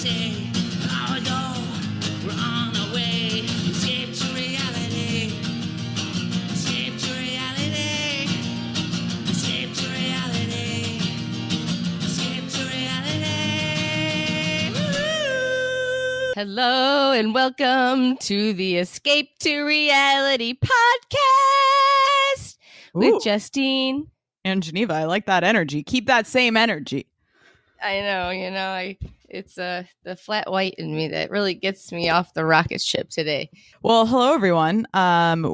say, oh no, we're on our way. Escape to reality. Escape to reality. Escape to reality. Escape to reality. Woo-hoo! Hello and welcome to the Escape to Reality podcast with Justine and Geneva. I like that energy. Keep that same energy. I know, it's the flat white in me that really gets me off the rocket ship today. Well, hello, everyone.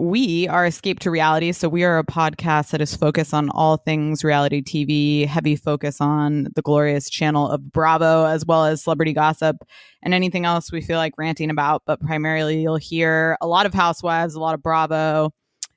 We are Escape to Reality. So we are a podcast that is focused on all things reality TV, heavy focus on the glorious channel of Bravo, as well as celebrity gossip and anything else we feel like ranting about. But primarily, you'll hear a lot of Housewives, a lot of Bravo,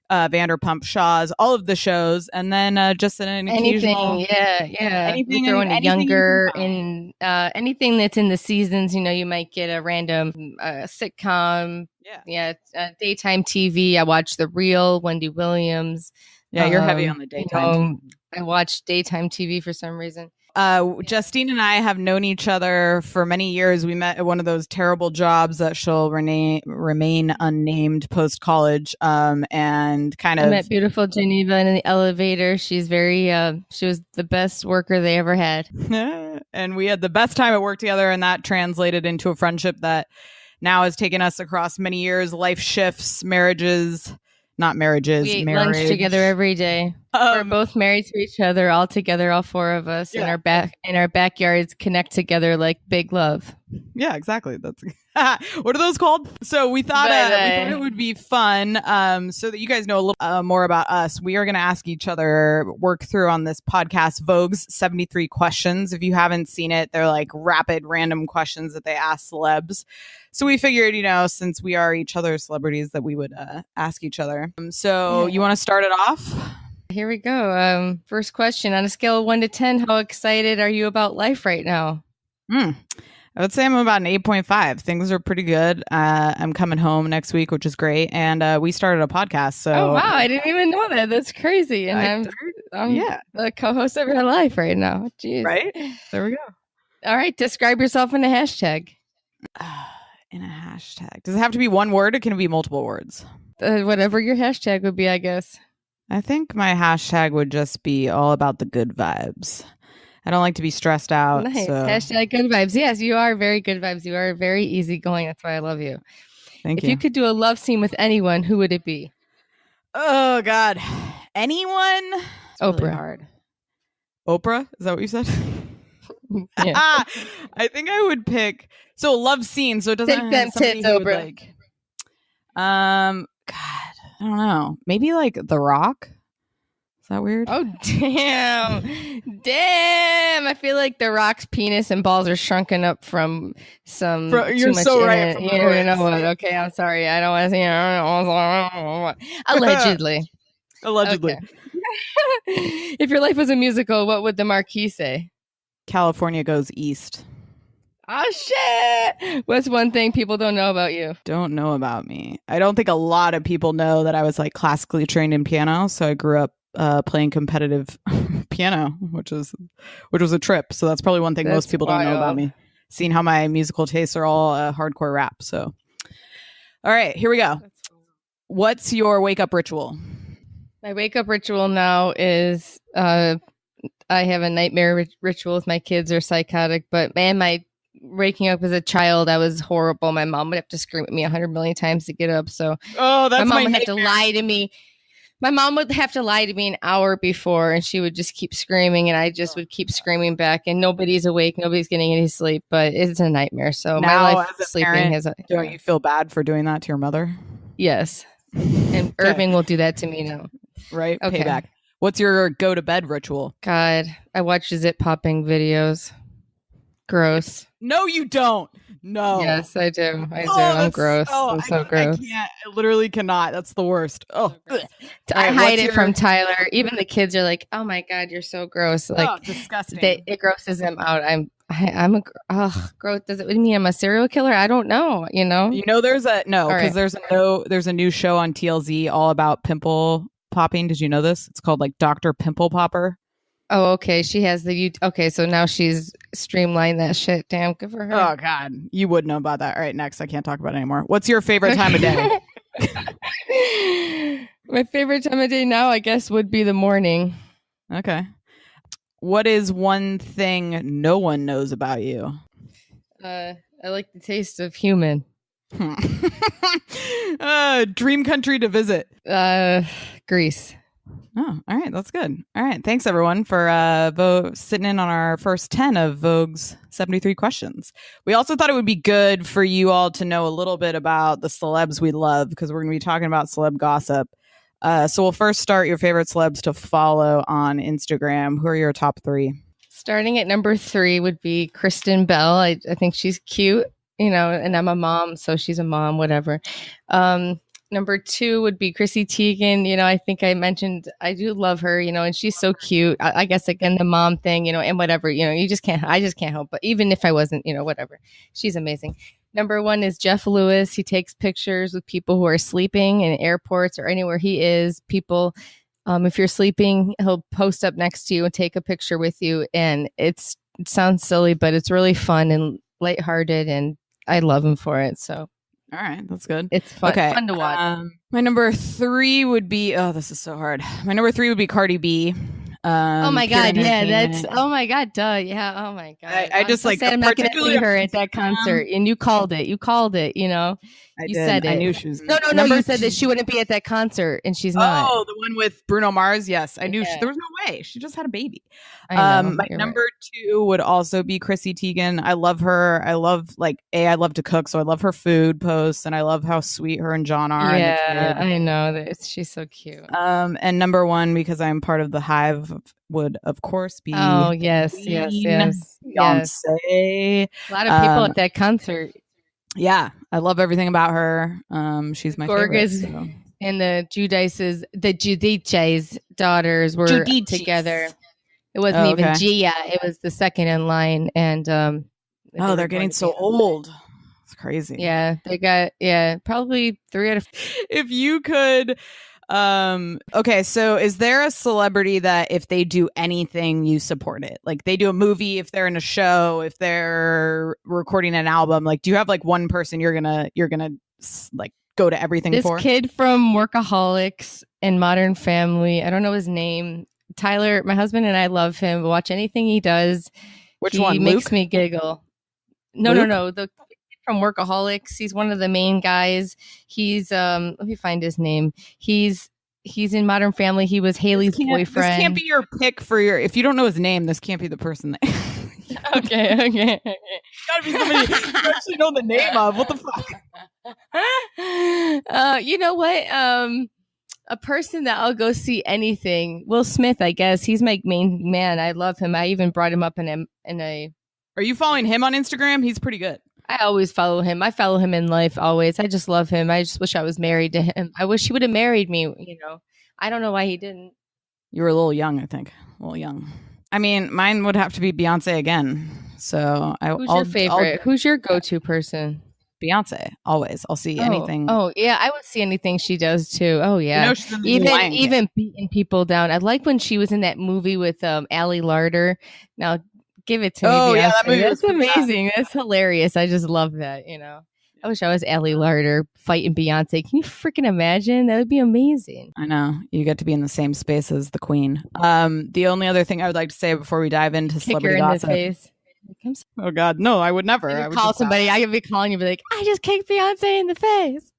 Vanderpump Shaws, all of the shows, and then just an occasional anything we throw in younger and anything that's in the seasons. You might get a random sitcom, daytime TV. I watch The Real, Wendy Williams. Yeah, you're heavy on the daytime. I watch daytime TV for some reason. Justine and I have known each other for many years. We met at one of those terrible jobs that shall remain unnamed post-college. And kind of... I met beautiful Geneva in the elevator. She's very, she was the best worker they ever had. And we had the best time at work together, and that translated into a friendship that now has taken us across many years, life shifts, marriages. Not marriages, we ate marriage. Lunch together every day. We're both married to each other, all together, all four of us in our backyards connect together like big love. Yeah, exactly. That's what are those called? So we thought it would be fun, so that you guys know a little more about us. We are going to ask each other, work through on this podcast, Vogue's 73 questions. If you haven't seen it, they're like rapid, random questions that they ask celebs. So we figured, since we are each other's celebrities, that we would ask each other. You want to start it off? Here we go. First question. On a scale of 1 to 10, how excited are you about life right now? I would say I'm about an 8.5. Things are pretty good. I'm coming home next week, which is great. And we started a podcast. So oh, wow. I didn't even know that. That's crazy. And I'm the co-host of your life right now. Jeez. Right? There we go. All right. Describe yourself in a hashtag. In a hashtag. Does it have to be one word or can it be multiple words? Whatever your hashtag would be, I guess. I think my hashtag would just be all about the good vibes. I don't like to be stressed out. Nice. So. Hashtag good vibes. Yes, you are very good vibes. You are very easygoing. That's why I love you. Thank you. If you could do a love scene with anyone, who would it be? Oh, God. Anyone? It's Oprah. Really hard. Oprah? Is that what you said? Yeah. I think I would pick... So love scene. So it doesn't Take them tits, Oprah. God, I don't know. Maybe like The Rock. Is that weird? Oh, damn. Damn. I feel like The Rock's penis and balls are shrunken up from some. You're so right. You know what? Okay, I'm sorry. I don't want to say. Allegedly. Allegedly. Okay. If your life was a musical, what would the marquee say? California Goes East. Oh, shit. What's one thing people don't know about you? Don't know about me. I don't think a lot of people know that I was like classically trained in piano. So I grew up playing competitive piano, which was a trip. So that's probably one thing most people don't know about me. Seeing how my musical tastes are all hardcore rap. So, all right, here we go. What's your wake up ritual? My wake up ritual now is I have a nightmare ritual with my kids are psychotic, but man, my waking up as a child, I was horrible. My mom would have to scream at me 100 million times to get up. So that's my mom would nightmare. have to lie to me. My mom would have to lie to me an hour before, and she would just keep screaming, and I just would keep screaming back, and nobody's awake. Nobody's getting any sleep, but it's a nightmare. So now, my life as a sleeping parent, don't you feel bad for doing that to your mother? Yes. And Irving will do that to me now. Right? Okay. Payback. What's your go to bed ritual? God, I watch zip popping videos. Gross. No, you don't. No. Yes, I do. I'm gross. I'm so gross. I literally cannot. That's the worst. Oh, I hide it from Tyler. Even the kids are like, "Oh my God, you're so gross!" Like, disgusting. It grosses them out. I'm gross. Does it mean I'm a serial killer? I don't know. There's a new show on TLZ all about pimple popping. Did you know this? It's called like Dr. Pimple Popper. Oh, okay. She has the okay, so now she's streamlined that shit. Damn, good for her. Oh God, you would know about that. All right, next. I can't talk about it anymore. What's your favorite time of day? My favorite time of day now, I guess, would be the morning. Okay. What is one thing no one knows about you? I like the taste of human. Dream country to visit. Greece. Oh, all right. That's good. All right. Thanks, everyone, for sitting in on our first 10 of Vogue's 73 questions. We also thought it would be good for you all to know a little bit about the celebs we love, because we're going to be talking about celeb gossip. So we'll first start your favorite celebs to follow on Instagram. Who are your top 3? Starting at number 3 would be Kristen Bell. I think she's cute, and I'm a mom, so she's a mom, whatever. Number 2 would be Chrissy Teigen. I think I mentioned I do love her, and she's so cute. I guess, again, the mom thing, and whatever, I just can't help. But even if I wasn't, whatever, she's amazing. Number 1 is Jeff Lewis. He takes pictures with people who are sleeping in airports or anywhere he is. People, if you're sleeping, he'll post up next to you and take a picture with you. And it sounds silly, but it's really fun and lighthearted, and I love him for it. So. All right, that's good. It's fun, fun to watch. My number 3 would be, this is so hard. My number 3 would be Cardi B. Oh my God, yeah, oh my God, duh, yeah, oh my God. I just sad I'm not going to see her at that concert, and you called it, I said it. I knew she was. No, you said that she wouldn't be at that concert, and she's not. Oh, the one with Bruno Mars. Yes, I knew. Yeah. There was no way. She just had a baby. I know, my number 2 would also be Chrissy Teigen. I love her. I love I love to cook, so I love her food posts, and I love how sweet her and John are. Yeah, I know that she's so cute. And number 1, because I'm part of the Hive, would of course be. Oh yes, Beyonce. A lot of people at that concert. Yeah, I love everything about her. She's my favorite. So. And the Giudice's daughters were together. It wasn't even Gia; it was the second in line. And they're getting so old. It's crazy. Yeah, they got probably 3 out of. If you could. Okay, so is there a celebrity that if they do anything, you support it? Like they do a movie, if they're in a show, if they're recording an album, do you have one person you're gonna go to everything for? This kid from Workaholics and Modern Family, I don't know his name. Tyler, my husband and I love him. Watch anything he does. Which one? He makes me giggle. No. The from Workaholics. He's one of the main guys. He's let me find his name. He's in Modern Family. He was Haley's boyfriend. This can't be your pick for your. If you don't know his name, this can't be the person that. Okay. Gotta be somebody you actually know the name of. What the fuck? You know what? A person that I'll go see anything. Will Smith, I guess. He's my main man. I love him. I even brought him up in a. Are you following him on Instagram? He's pretty good. I always follow him. I follow him in life always. I just love him. I just wish I was married to him. I wish he would have married me, I don't know why he didn't. You were a little young, I think. A little young. I mean, mine would have to be Beyonce again. So Who's your favorite? Who's your go-to person? Beyonce, always. I'll see anything. Oh, yeah. I would see anything she does too. Oh, yeah. Even beating people down. I like when she was in that movie with Ali Larder. Now, give it to me. Oh, Beyonce. yeah, that movie that's amazing. That's hilarious. I just love that. I wish I was Ali Larder fighting Beyonce. Can you freaking imagine? That would be amazing. I know. You get to be in the same space as the queen. The only other thing I would like to say before we dive into celebrity gossip. In the face. Oh God, no! I would never. I would call somebody. I could be calling you, be like, "I just kicked Beyonce in the face."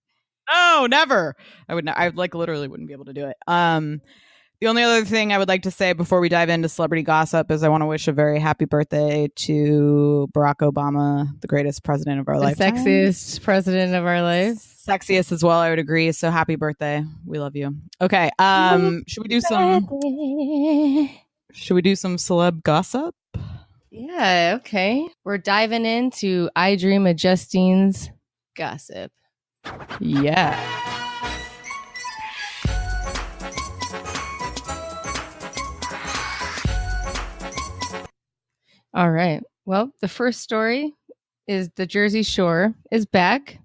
No, never. I would. I literally wouldn't be able to do it. The only other thing I would like to say before we dive into celebrity gossip is I want to wish a very happy birthday to Barack Obama, the greatest president of our life, sexiest president of our life, sexiest as well. I would agree. So happy birthday! We love you. Okay. Should we do some? Should we do some celeb gossip? Yeah, okay. We're diving into I Dream of Justine's gossip. Yeah. All right. Well, the first story is the Jersey Shore is back.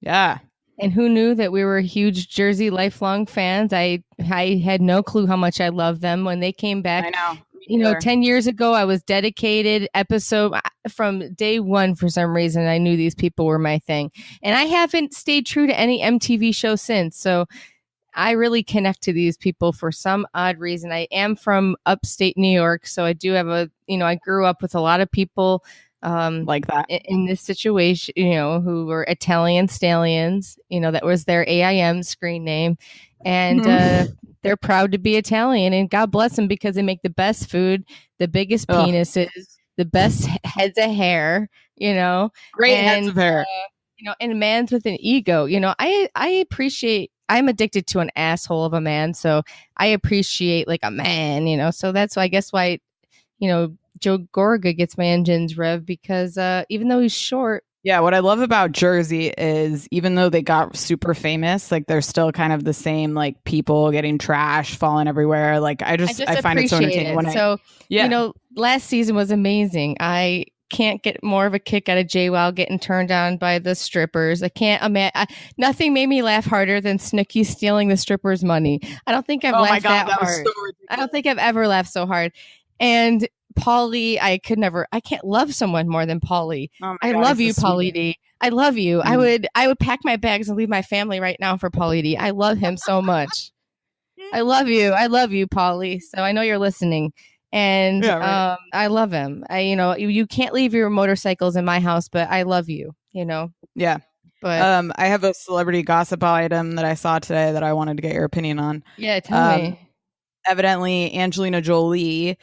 Yeah. And who knew that we were huge Jersey lifelong fans? I I had no clue how much I loved them when they came back. I know. You know, 10 years ago, I was dedicated episode from day one. For some reason, I knew these people were my thing. And I haven't stayed true to any MTV show since. So I really connect to these people for some odd reason. I am from upstate New York. So I do have I grew up with a lot of people like that in this situation, who were Italian stallions, that was their AIM screen name. And they're proud to be Italian, and God bless them because they make the best food, the biggest penises, the best heads of hair, great heads of hair, and man's with an ego. I appreciate, I'm addicted to an asshole of a man. So I appreciate like a man, so that's why I guess why, Joe Gorga gets my engines rev because even though he's short. Yeah, what I love about Jersey is even though they got super famous, like they're still kind of the same, like people getting trash falling everywhere. Like I find it so entertaining. Last season was amazing. I can't get more of a kick out of JWoww getting turned on by the strippers. I can't imagine. Nothing made me laugh harder than Snooki stealing the strippers' money. I don't think I've laughed that hard. I don't think I've ever laughed so hard. And Pauly, I can't love someone more than Pauly. Oh I love you, Pauly D. I love you. I would pack my bags and leave my family right now for Pauly D. I love him so much. I love you, Pauly. So I know you're listening. And I love him. You can't leave your motorcycles in my house, but I love you, Yeah. But I have a celebrity gossip item that I saw today that I wanted to get your opinion on. Yeah, tell me. Evidently, Angelina Jolie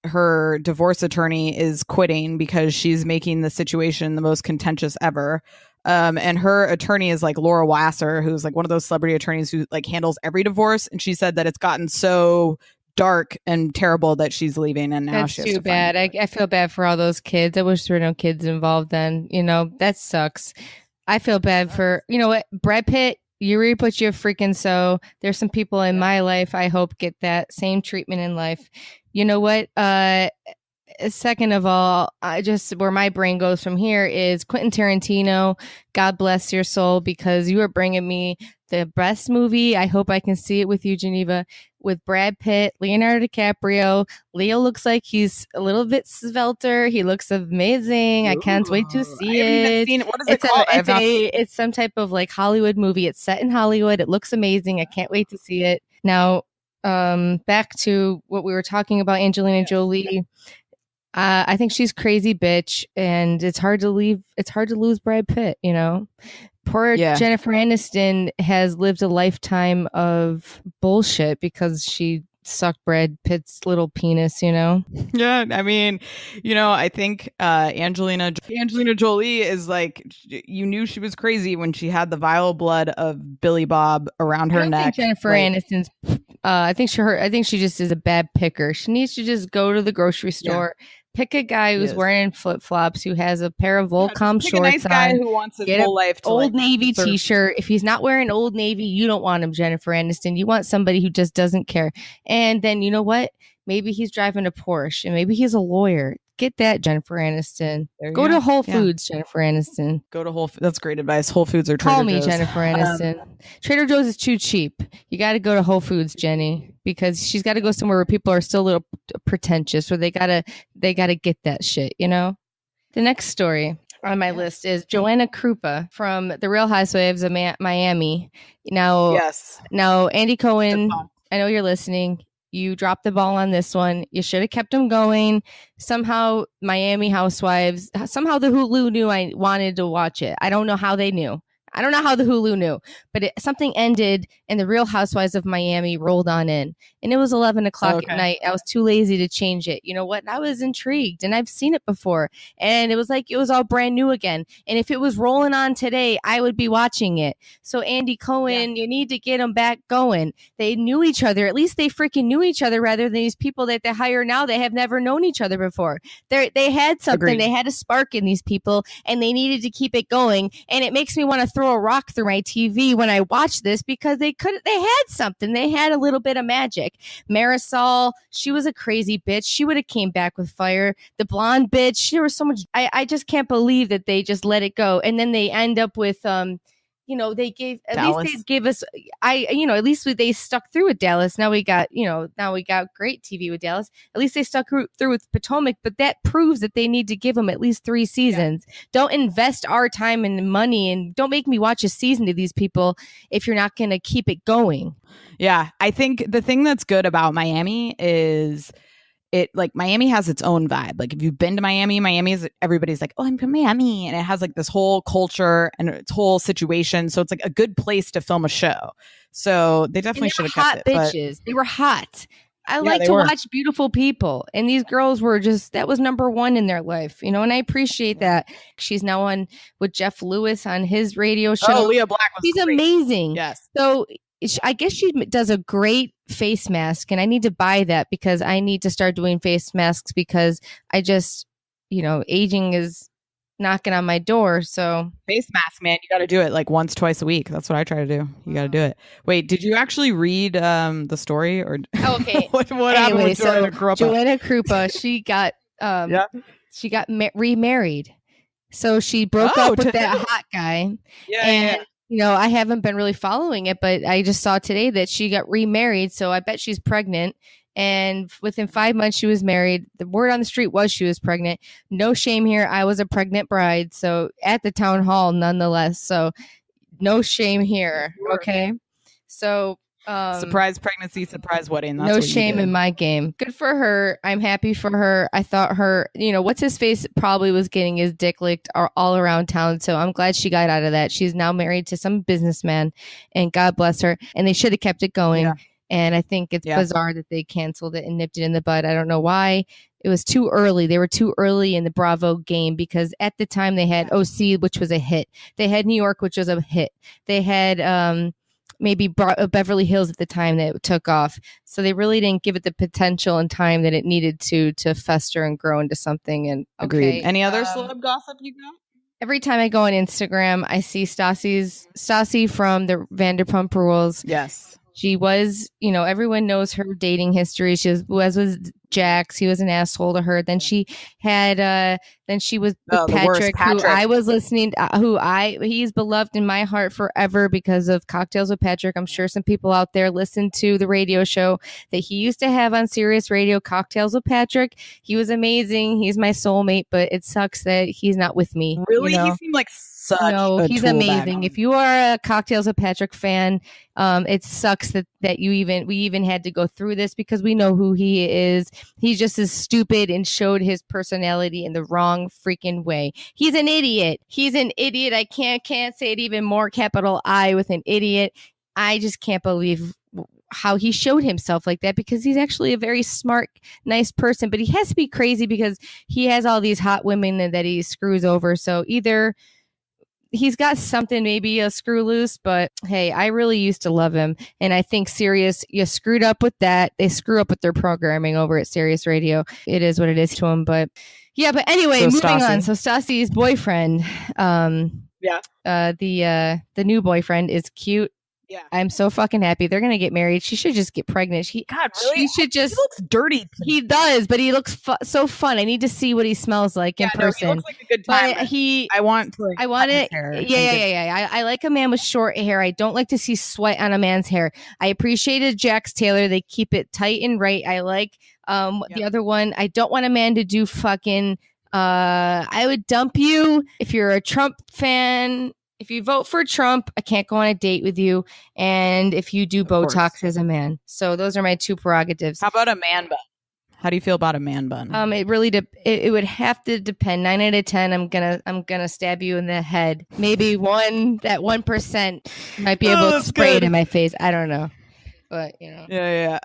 her divorce attorney is quitting because she's making the situation the most contentious ever. And her attorney is like Laura Wasser, who's like one of those celebrity attorneys who like handles every divorce. And she said that it's gotten so dark and terrible that she's leaving. And now that's too bad. I feel bad for all those kids. I wish there were no kids involved then. That sucks. I feel bad for, what, Brad Pitt. You reap what you freaking sow. There's some people in my life I hope get that same treatment in life. You know what? Second of all, where my brain goes from here is Quentin Tarantino. God bless your soul, because you are bringing me the best movie. I hope I can see it with you, Geneva, with Brad Pitt, Leonardo DiCaprio. Leo looks like he's a little bit svelter. He looks amazing. I can't wait to see it. What is it called? It's some type of like Hollywood movie. It's set in Hollywood. It looks amazing. I can't wait to see it. Now, back to what we were talking about, Angelina Jolie. I think she's crazy bitch, and it's hard to lose Brad Pitt, Poor Jennifer Aniston has lived a lifetime of bullshit because she sucked Brad Pitt's little penis, Yeah, I mean, I think Angelina Jolie is like, you knew she was crazy when she had the vile blood of Billy Bob around her neck. Jennifer Aniston's. I think she just is a bad picker. She needs to just go to the grocery store. Yeah. Pick a guy who's wearing flip-flops, who has a pair of Volcom shorts on. Nice guy who wants his whole life to Old Navy t-shirt. If he's not wearing Old Navy, you don't want him, Jennifer Aniston. You want somebody who just doesn't care. And then, you know what? Maybe he's driving a Porsche, and maybe he's a lawyer. Get that, Jennifer Aniston. Go to Whole Foods, Jennifer Aniston. Go to Whole Foods. That's great advice. Whole Foods or Trader Joe's. Call me, Jennifer Aniston. Trader Joe's is too cheap. You got to go to Whole Foods, Jenny, because she's got to go somewhere where people are still a little pretentious, where they gotta get that shit, The next story on my list is Joanna Krupa from The Real Housewives of Miami. Now, Andy Cohen, I know you're listening. You dropped the ball on this one. You should have kept them going. Somehow, Miami Housewives, the Hulu knew I wanted to watch it. I don't know how they knew. I don't know how the Hulu knew, but something ended and The Real Housewives of Miami rolled on in. And it was 11 o'clock at night. I was too lazy to change it. You know what? And I was intrigued, and I've seen it before. And it was like it was all brand new again. And if it was rolling on today, I would be watching it. So Andy Cohen, you need to get them back going. They knew each other. At least they freaking knew each other, rather than these people that they hire now. They have never known each other before. They had something. Agreed. They had a spark in these people, and they needed to keep it going. And it makes me want to throw a rock through my TV when I watch this, because they had something. They had a little bit of magic. Marisol, she was a crazy bitch. She would have came back with fire. The blonde bitch, there was so much. I just can't believe that they just let it go. And then they end up with they gave at Dallas. least they gave us at least they stuck through with Dallas. Now we got great TV with Dallas. At least they stuck through with Potomac, but that proves that they need to give them at least 3 seasons. Yeah. Don't invest our time and money, and don't make me watch a season to these people if you're not going to keep it going. Yeah, I think the thing that's good about Miami is Miami has its own vibe. Like if you've been to Miami is everybody's like, oh, I'm from Miami. And it has like this whole culture and its whole situation. So it's like a good place to film a show. So they definitely should have kept it. Bitches. They were hot. I like to watch beautiful people. And these girls were that was number one in their life, and I appreciate that. She's now on with Jeff Lewis on his radio show. Oh, Leah Black was She's great. Amazing. Yes. So I guess she does a great face mask, and I need to buy that because I need to start doing face masks because I just, aging is knocking on my door. So face mask, man, you got to do it like once, twice a week. That's what I try to do. You got to do it. Wait, did you actually read the story or? Okay. what happened with Joanna Krupa? Joanna Krupa, she got remarried. So she broke up with that hot guy. Yeah. I haven't been really following it, but I just saw today that she got remarried. So I bet she's pregnant. And within 5 months, she was married. The word on the street was she was pregnant. No shame here. I was a pregnant bride. So at the town hall, nonetheless. So no shame here. Okay. So surprise pregnancy, surprise wedding. That's no shame in my game. Good for her. I'm happy for her. I thought her, what's his face probably was getting his dick licked all around town. So I'm glad she got out of that. She's now married to some businessman, and God bless her. And they should have kept it going. Yeah. And I think it's bizarre that they canceled it and nipped it in the bud. I don't know why. It was too early. They were too early in the Bravo game because at the time they had OC, which was a hit. They had New York, which was a hit. They had maybe Beverly Hills at the time that it took off. So they really didn't give it the potential and time that it needed to fester and grow into something. And agreed. Any other celeb gossip you got? Every time I go on Instagram, I see Stassi from the Vanderpump Rules. Yes. She was, everyone knows her dating history. She was with Jax. He was an asshole to her. Then she had, then she was with Patrick, who I was listening to, he's beloved in my heart forever because of Cocktails with Patrick. I'm sure some people out there listen to the radio show that he used to have on Sirius Radio, Cocktails with Patrick. He was amazing. He's my soulmate, but it sucks that he's not with me. Really? He seemed like such a he's tool amazing. bag. If you are a Cocktails with Patrick fan, it sucks that we even had to go through this because we know who he is. He's just as stupid and showed his personality in the wrong freaking way. He's an idiot. I can't say it even more capital I with an idiot. I just can't believe how he showed himself like that because he's actually a very smart, nice person, but he has to be crazy because he has all these hot women that he screws over. So either he's got something, maybe a screw loose, but hey, I really used to love him. And I think Sirius, you screwed up with that. They screw up with their programming over at Sirius Radio. It is what it is to him. But yeah, but anyway, moving on. So Stassi's boyfriend, the new boyfriend is cute. Yeah, I'm so fucking happy. They're gonna get married. She should just get pregnant. God, really? He should just. He looks dirty. He does, but he looks so fun. I need to see what he smells like in person. He looks like a good time. But I want it. Hair yeah. I like a man with short hair. I don't like to see sweat on a man's hair. I appreciated Jax Taylor. They keep it tight and right. I like the other one. I don't want a man to do fucking. I would dump you if you're a Trump fan. If you vote for Trump, I can't go on a date with you. And if you do Botox as a man. So those are my two prerogatives. How about a man bun? How do you feel about a man bun? It really it would have to depend. 9 out of 10, I'm gonna stab you in the head. Maybe that 1% might be able to spray it in my face. I don't know. But Yeah.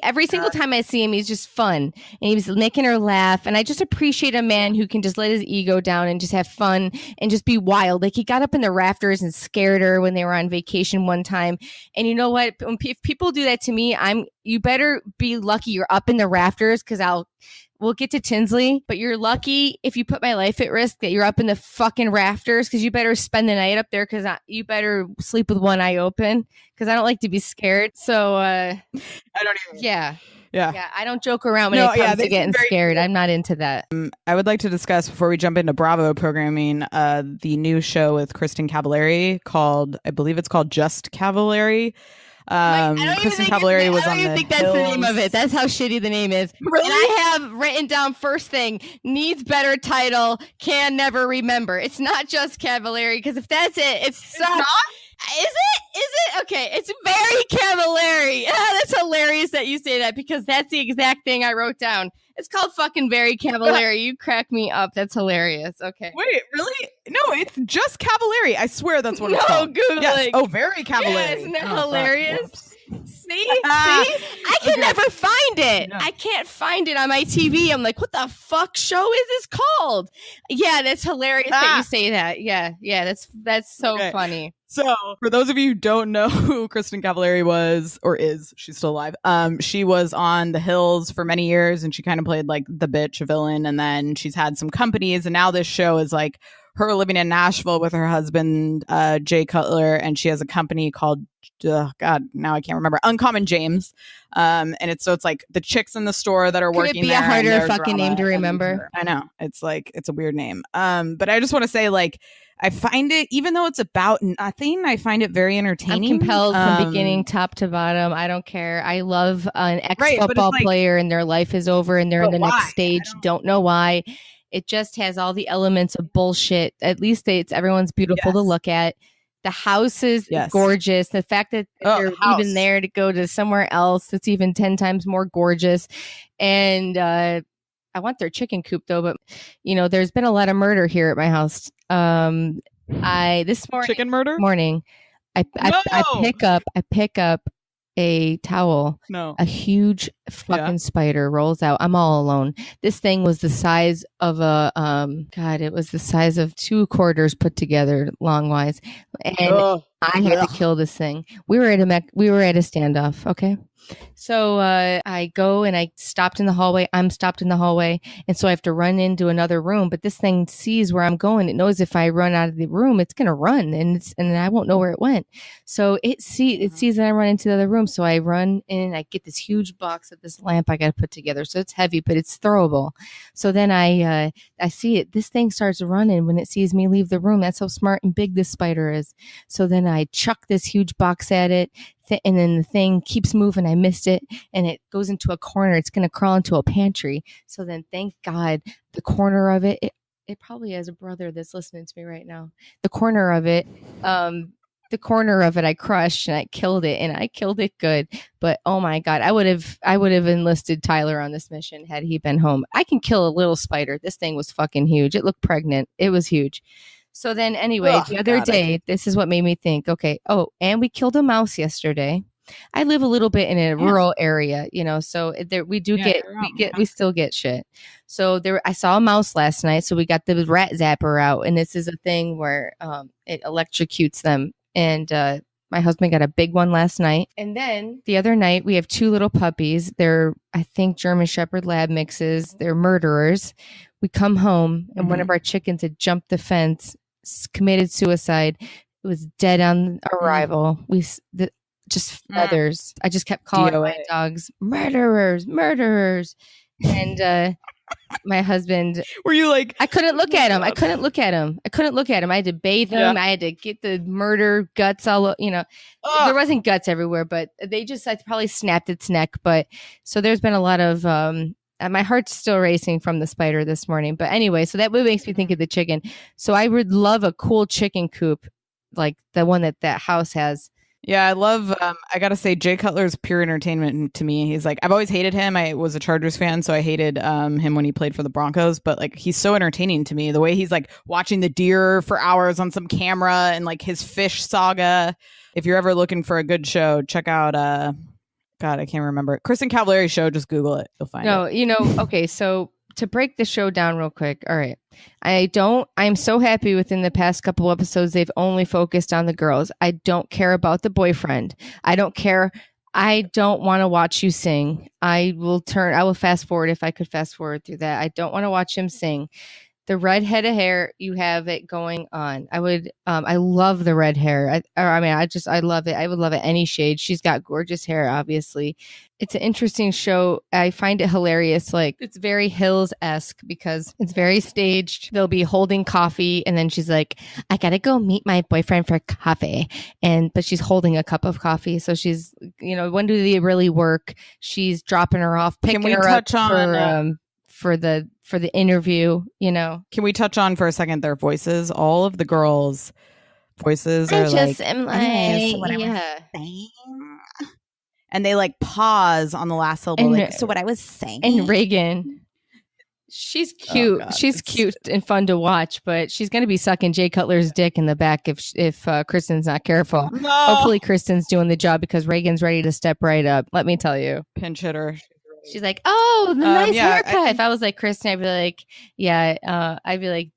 Every single time I see him, he's just fun, and he was making her laugh. And I just appreciate a man who can just let his ego down and just have fun and just be wild. Like he got up in the rafters and scared her when they were on vacation one time. And you know what? If people do that to me, you better be lucky you're up in the rafters because we'll get to Tinsley, but you're lucky if you put my life at risk that you're up in the fucking rafters because you better spend the night up there because you better sleep with one eye open because I don't like to be scared. So, I don't even. Yeah. Yeah. I don't joke around when it comes to getting scared. I'm not into that. I would like to discuss before we jump into Bravo programming, the new show with Kristen Cavallari called, I believe it's called Just Cavallari. Kristen Cavallari was on the I think that's the name of it. That's how shitty the name is. Really? And I have written down first thing, needs better title, can never remember. It's not Just Cavallari because if that's it, it's not. Is it? Okay. It's very Cavallari. That's hilarious that you say that because that's the exact thing I wrote down. It's called fucking Very Cavallari. You crack me up. That's hilarious. Okay. Wait, really? No, it's Just Cavallari. I yes. That's what it's called. Google yes. Oh, Very Cavallari. Yeah, isn't that hilarious? See? I can never find it. No. I can't find it on my TV. I'm like, what the fuck show is this called? Yeah, that's hilarious that you say that. Yeah, that's so funny. So, for those of you who don't know who Kristen Cavallari was or is, she's still alive. She was on The Hills for many years, and she kind of played like the bitch villain. And then she's had some companies, and now this show is like her living in Nashville with her husband, Jay Cutler, and she has a company called God, now I can't remember. Uncommon James. And it's like the chicks in the store that are working there. Could it be a harder fucking name to remember? I know. It's a weird name. But I just want to say, like, I find it, even though it's about nothing, I find it very entertaining. I'm compelled from beginning top to bottom. I don't care. I love an ex-football player and their life is over and they're in the next stage. Don't know why. It just has all the elements of bullshit. At least everyone's beautiful to look at. The house is gorgeous. The fact that they're even there to go to somewhere else that's even 10 times more gorgeous. And I want their chicken coop though, but there's been a lot of murder here at my house. This morning, chicken murder I pick up a towel. No. A huge fucking spider rolls out. I'm all alone. This thing was the size of it was the size of 2 quarters put together long-wise. And I had to kill this thing. We were at a standoff, okay? So I go and I stopped in the hallway. I'm stopped in the hallway. And so I have to run into another room. But this thing sees where I'm going. It knows if I run out of the room, it's going to run. And I won't know where it went. So it sees that I run into the other room. So I run in. I get this huge box of this lamp I got to put together. So it's heavy, but it's throwable. So then I see it. This thing starts running when it sees me leave the room. That's how smart and big this spider is. So then I chuck this huge box at it. And then the thing keeps moving. I missed it and it goes into a corner. It's going to crawl into a pantry. So then thank God the corner of it probably has a brother that's listening to me right now. The corner of it I crushed and I killed it and I killed it good. But oh my God, I would have enlisted Tyler on this mission had he been home. I can kill a little spider. This thing was fucking huge. It looked pregnant. It was huge. So then anyway, the other day, this is what made me think, okay, and we killed a mouse yesterday. I live a little bit in a rural area, so there we still get shit. So I saw a mouse last night. So we got the rat zapper out and this is a thing where it electrocutes them. And my husband got a big one last night. And then the other night we have 2 little puppies. They're, I think, German Shepherd lab mixes. They're murderers. We come home and one of our chickens had jumped the fence, committed suicide. It was dead on arrival. Just feathers. I just kept calling my dogs murderers. And my husband, were you like, I couldn't look at him. I had to bathe him. I had to get the murder guts all, there wasn't guts everywhere, but I probably snapped its neck. But so there's been a lot of, my heart's still racing from the spider this morning. But anyway, so that makes me think of the chicken. So I would love a cool chicken coop like the one that house has. Yeah, I love, I got to say, Jay Cutler's pure entertainment to me. He's like, I've always hated him. I was a Chargers fan, so I hated him when he played for the Broncos. But like, he's so entertaining to me. The way he's like watching the deer for hours on some camera and like his fish saga. If you're ever looking for a good show, check out, God, I can't remember it. Kristen Cavallari show. Just Google it. You'll find it. Okay. So to break the show down real quick. All right. I'm so happy within the past couple episodes, they've only focused on the girls. I don't care about the boyfriend. I don't care. I don't want to watch you sing. I will fast forward if I could fast forward through that. I don't want to watch him sing. The red head of hair, you have it going on. I love the red hair. I love it. I would love it any shade. She's got gorgeous hair, obviously. It's an interesting show. I find it hilarious. Like, it's very Hills-esque because it's very staged. They'll be holding coffee and then she's like, I gotta go meet my boyfriend for coffee. But she's holding a cup of coffee. So she's, when do they really work? She's dropping her off, picking her up for the interview, Can we touch on for a second their voices? All of the girls' voices are like, I and they like pause on the last syllable. So what I was saying. And Reagan, she's cute. Oh, God, she's cute and fun to watch, but she's going to be sucking Jay Cutler's dick in the back if Kristen's not careful. No. Hopefully Kristen's doing the job because Reagan's ready to step right up. Let me tell you. Pinch hitter. She's like, oh, the nice haircut. If I was like Kristen, I'd be like, yeah. I'd be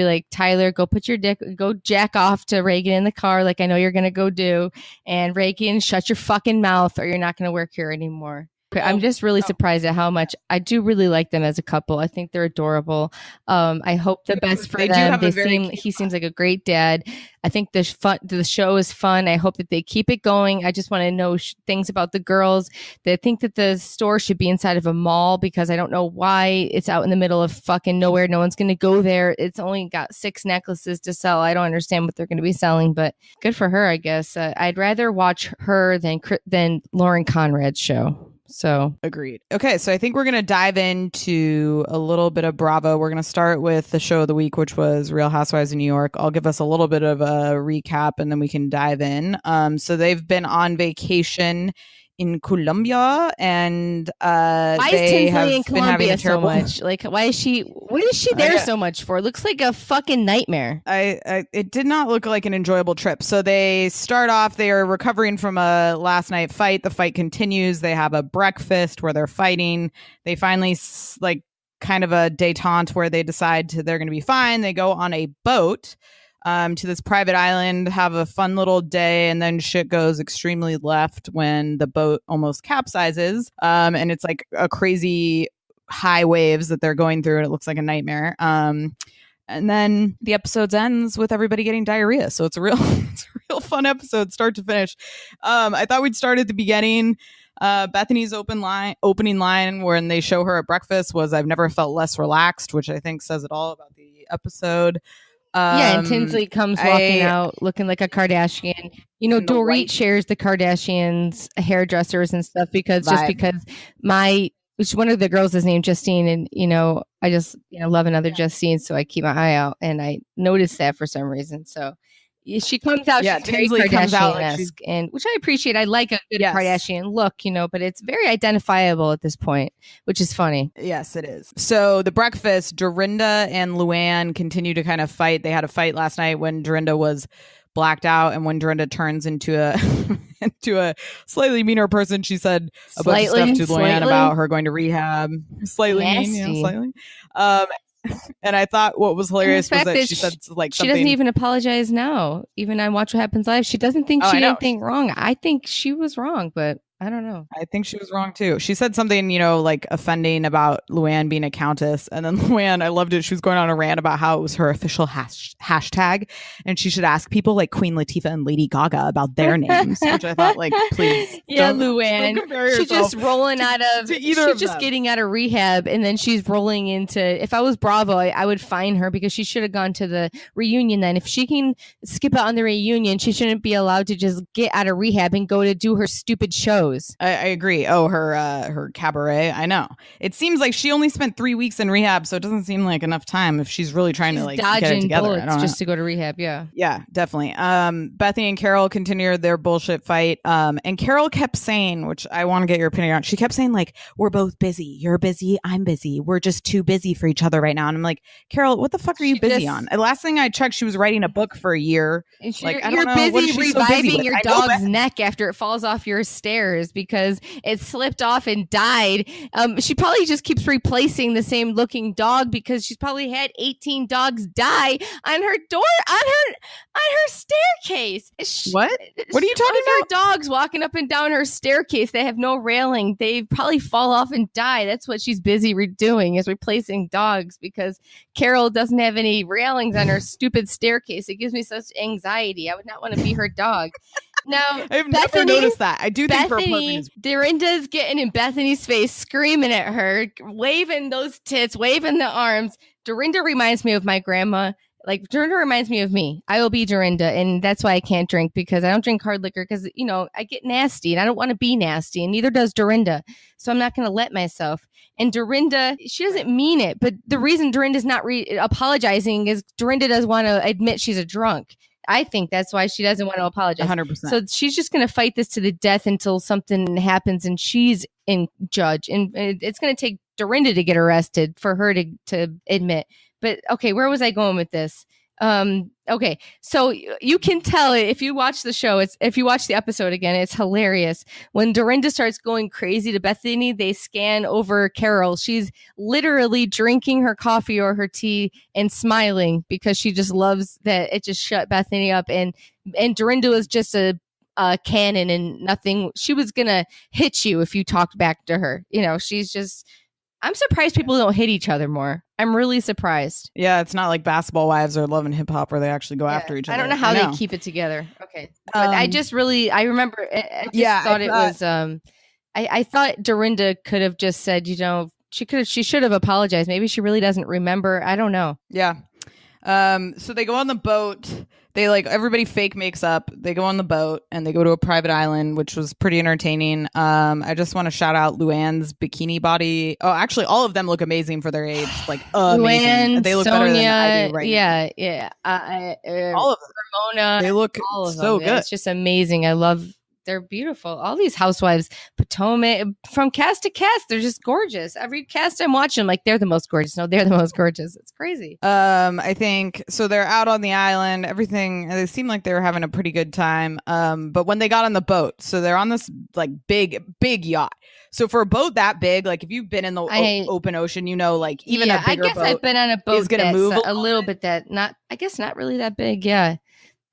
like, Tyler, go jack off to Reagan in the car, like I know you're gonna go do. And Reagan, shut your fucking mouth, or you're not gonna work here anymore. I'm just really surprised at how much I do really like them as a couple. I think they're adorable. I hope the best for them. He seems like a great dad. I think the show is fun. I hope that they keep it going. I just want to know things about the girls. They think that the store should be inside of a mall because I don't know why it's out in the middle of fucking nowhere. No one's going to go there. It's only got 6 necklaces to sell. I don't understand what they're going to be selling, but good for her, I guess. I'd rather watch her than Lauren Conrad's show. So agreed. Okay, so I think we're going to dive into a little bit of Bravo. We're going to start with the show of the week, which was Real Housewives of New York. I'll give us a little bit of a recap and then we can dive in. So they've been on vacation in Colombia, and why is Tinsley in Colombia so much? Like, what is she there so much for? It looks like a fucking nightmare. It did not look like an enjoyable trip. So they start off, they are recovering from a last night fight. The fight continues. They have a breakfast where they're fighting. They finally like kind of a detente where they decide they're going to be fine. They go on a boat to this private island, have a fun little day, and then shit goes extremely left when the boat almost capsizes. And it's like a crazy high waves that they're going through, and it looks like a nightmare. And then the episode ends with everybody getting diarrhea. So it's a real fun episode, start to finish. I thought we'd start at the beginning. Bethany's opening line when they show her at breakfast was, "I've never felt less relaxed," which I think says it all about the episode. And Tinsley comes walking out looking like a Kardashian. Dorit shares the Kardashians' hairdressers and stuff because one of the girls is named Justine, and I just love another Justine, so I keep my eye out, and I noticed that for some reason. So she comes out, she's Tinsley very comes out Kardashian-esque, and which I appreciate. I like a good Kardashian look, but it's very identifiable at this point, which is funny. Yes, it is. So the breakfast, Dorinda and Luann continue to kind of fight. They had a fight last night when Dorinda was blacked out, and when Dorinda turns into a slightly meaner person, she said a bunch of stuff to Luann about her going to rehab. Slightly mean, slightly. And I thought what was hilarious was that she said like she doesn't even apologize now. Even on Watch What Happens Live, she doesn't think she did anything wrong. I think she was wrong, but I don't know. I think she was wrong too. She said something, like offending about Luann being a countess. And then Luann, I loved it. She was going on a rant about how it was her official hashtag. And she should ask people like Queen Latifah and Lady Gaga about their names, which I thought like, please. Yeah, Luann. She's just rolling getting out of rehab. And then she's rolling into, if I was Bravo, I would fine her because she should have gone to the reunion then. If she can skip out on the reunion, she shouldn't be allowed to just get out of rehab and go to do her stupid shows. I agree. Oh, her cabaret. I know. It seems like she only spent 3 weeks in rehab, so it doesn't seem like enough time if she's really trying to like get it together. Bullets just to go to rehab. Yeah, definitely. Bethany and Carol continued their bullshit fight. And Carol kept saying, which I want to get your opinion on. She kept saying like, "We're both busy. You're busy. I'm busy. We're just too busy for each other right now." And I'm like, Carol, what the fuck are you busy on? And last thing I checked, she was writing a book for a year. Like, you're busy reviving your dog's neck after it falls off your stairs. years because it slipped off and died. She probably just keeps replacing the same looking dog because she's probably had 18 dogs die on her door, on her staircase. What are you talking about? Dogs walking up and down her staircase. They have no railing. They probably fall off and die. That's what she's busy doing, is replacing dogs because Carol doesn't have any railings on her stupid staircase. It gives me such anxiety. I would not want to be her dog. Now, I've never noticed that. I do think her apartment is... Dorinda's getting in Bethany's face, screaming at her, waving those tits, waving the arms. Dorinda reminds me of my grandma. Like, Dorinda reminds me of me. I will be Dorinda, and that's why I can't drink, because I don't drink hard liquor because, you know, I get nasty, and I don't want to be nasty, and neither does Dorinda. So I'm not going to let myself. And Dorinda, she doesn't mean it, but the reason Dorinda's not apologizing is Dorinda doesn't want to admit she's a drunk. I think that's why she doesn't want to apologize. 100%. So she's just going to fight this to the death until something happens and she's in judge. And it's going to take Dorinda to get arrested for her to admit. But okay, where was I going with this? Okay, so you can tell it if you watch the show. If you watch the episode again, it's hilarious. When Dorinda starts going crazy to Bethany, they scan over Carol. She's literally drinking her coffee or her tea and smiling because she just loves that it just shut Bethany up. And Dorinda was just a cannon and nothing. She was gonna hit you if you talked back to her. You know, she's just. I'm surprised people don't hit each other more. I'm really surprised. Yeah, it's not like Basketball Wives or Love and Hip Hop where they actually go after each other. I don't know how they keep it together. Okay. But I remember, I thought it was, I thought Dorinda could have just said, you know, she should have apologized. Maybe she really doesn't remember. I don't know. Yeah. So they go on the boat. They everybody fake makes up. They go on the boat and they go to a private island, which was pretty entertaining. I just want to shout out Luann's bikini body. Oh, actually, all of them look amazing for their age. Like amazing. Luann, they look Sonia, better than I do right now. Yeah. All of them. Ramona. They look so good. It's just amazing. I love. They're beautiful. All these housewives, Potomac, from cast to cast, they're just gorgeous. Every cast I'm watching, like, they're the most gorgeous. No, they're the most gorgeous. It's crazy. I think so. They're out on the island. Everything. They seem like they were having a pretty good time. But when they got on the boat, so they're on this like big yacht. So for a boat that big, like if you've been in the open ocean, you know, like even a bigger boat. I guess I've been on a boat is going to move a little bit. I guess not really that big. Yeah.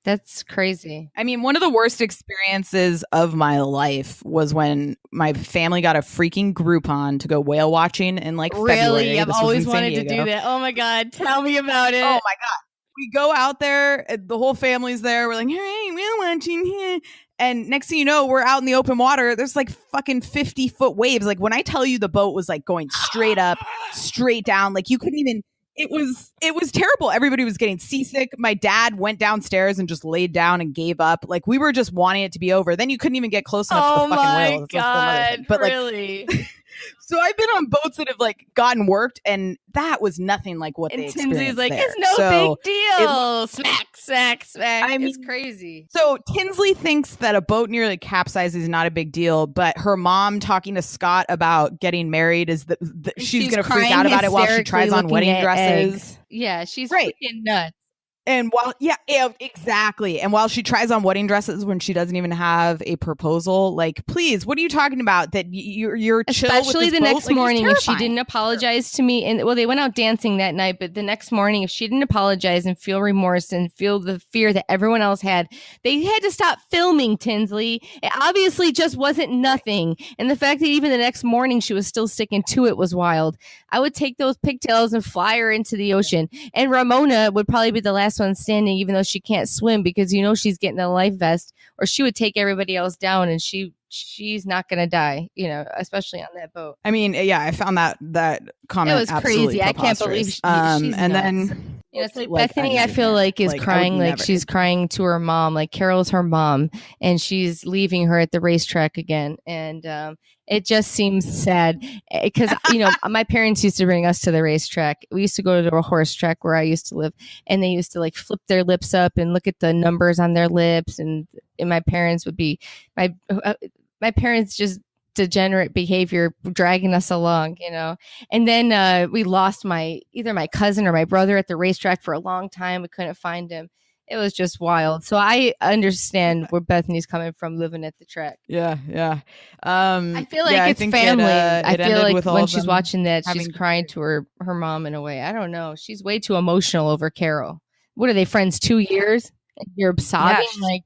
That's crazy. I mean, one of the worst experiences of my life was when my family got a freaking Groupon to go whale watching in like February. Really? I've always wanted to do that. Oh my God. Tell me about it. Oh my God. We go out there. The whole family's there. We're like, hey, whale watching here. And next thing you know, we're out in the open water. There's like fucking 50-foot waves. Like when I tell you the boat was like going straight up, straight down, like you couldn't even... It was terrible. Everybody was getting seasick. My dad went downstairs and just laid down and gave up. Like we were just wanting it to be over. Then you couldn't even get close enough to the fucking whale. Oh my God, but really? Like, so I've been on boats that have like gotten worked, and that was nothing like what they experienced. Tinsley's like, there. it's no big deal. Smack. I mean, it's crazy. So Tinsley thinks that a boat nearly capsizes is not a big deal, but her mom talking to Scott about getting married is she's going to freak out about it while she tries on wedding dresses. Eggs. Yeah, she's freaking nuts. And exactly. And while she tries on wedding dresses when she doesn't even have a proposal, like, please, what are you talking about? That you're chill especially with this the boat? next like, morning if she didn't apologize to me. And well, they went out dancing that night, but the next morning, if she didn't apologize and feel remorse and feel the fear that everyone else had, they had to stop filming Tinsley. It obviously just wasn't nothing. And the fact that even the next morning she was still sticking to it was wild. I would take those pigtails and fly her into the ocean. And Ramona would probably be the last one standing, even though she can't swim, because you know she's getting a life vest, or she would take everybody else down, and she's not gonna die, you know, especially on that boat. I mean, yeah, I found that comment. It was crazy. I can't believe she's and nuts. then you know, it's like Bethany, I feel like is crying like she's crying to her mom. Like Carol's her mom, and she's leaving her at the racetrack again, and it just seems sad because, you know, my parents used to bring us to the racetrack. We used to go to a horse track where I used to live, and they used to like flip their lips up and look at the numbers on their lips. And my parents would be my parents just degenerate behavior dragging us along, you know. And then we lost either my cousin or my brother at the racetrack for a long time. We couldn't find him. It was just wild. So I understand where Bethany's coming from living at the track. Yeah. I feel like it's family. I feel like when she's watching that, she's crying to her mom in a way. I don't know. She's way too emotional over Carol. What are they, friends 2 years? You're sobbing like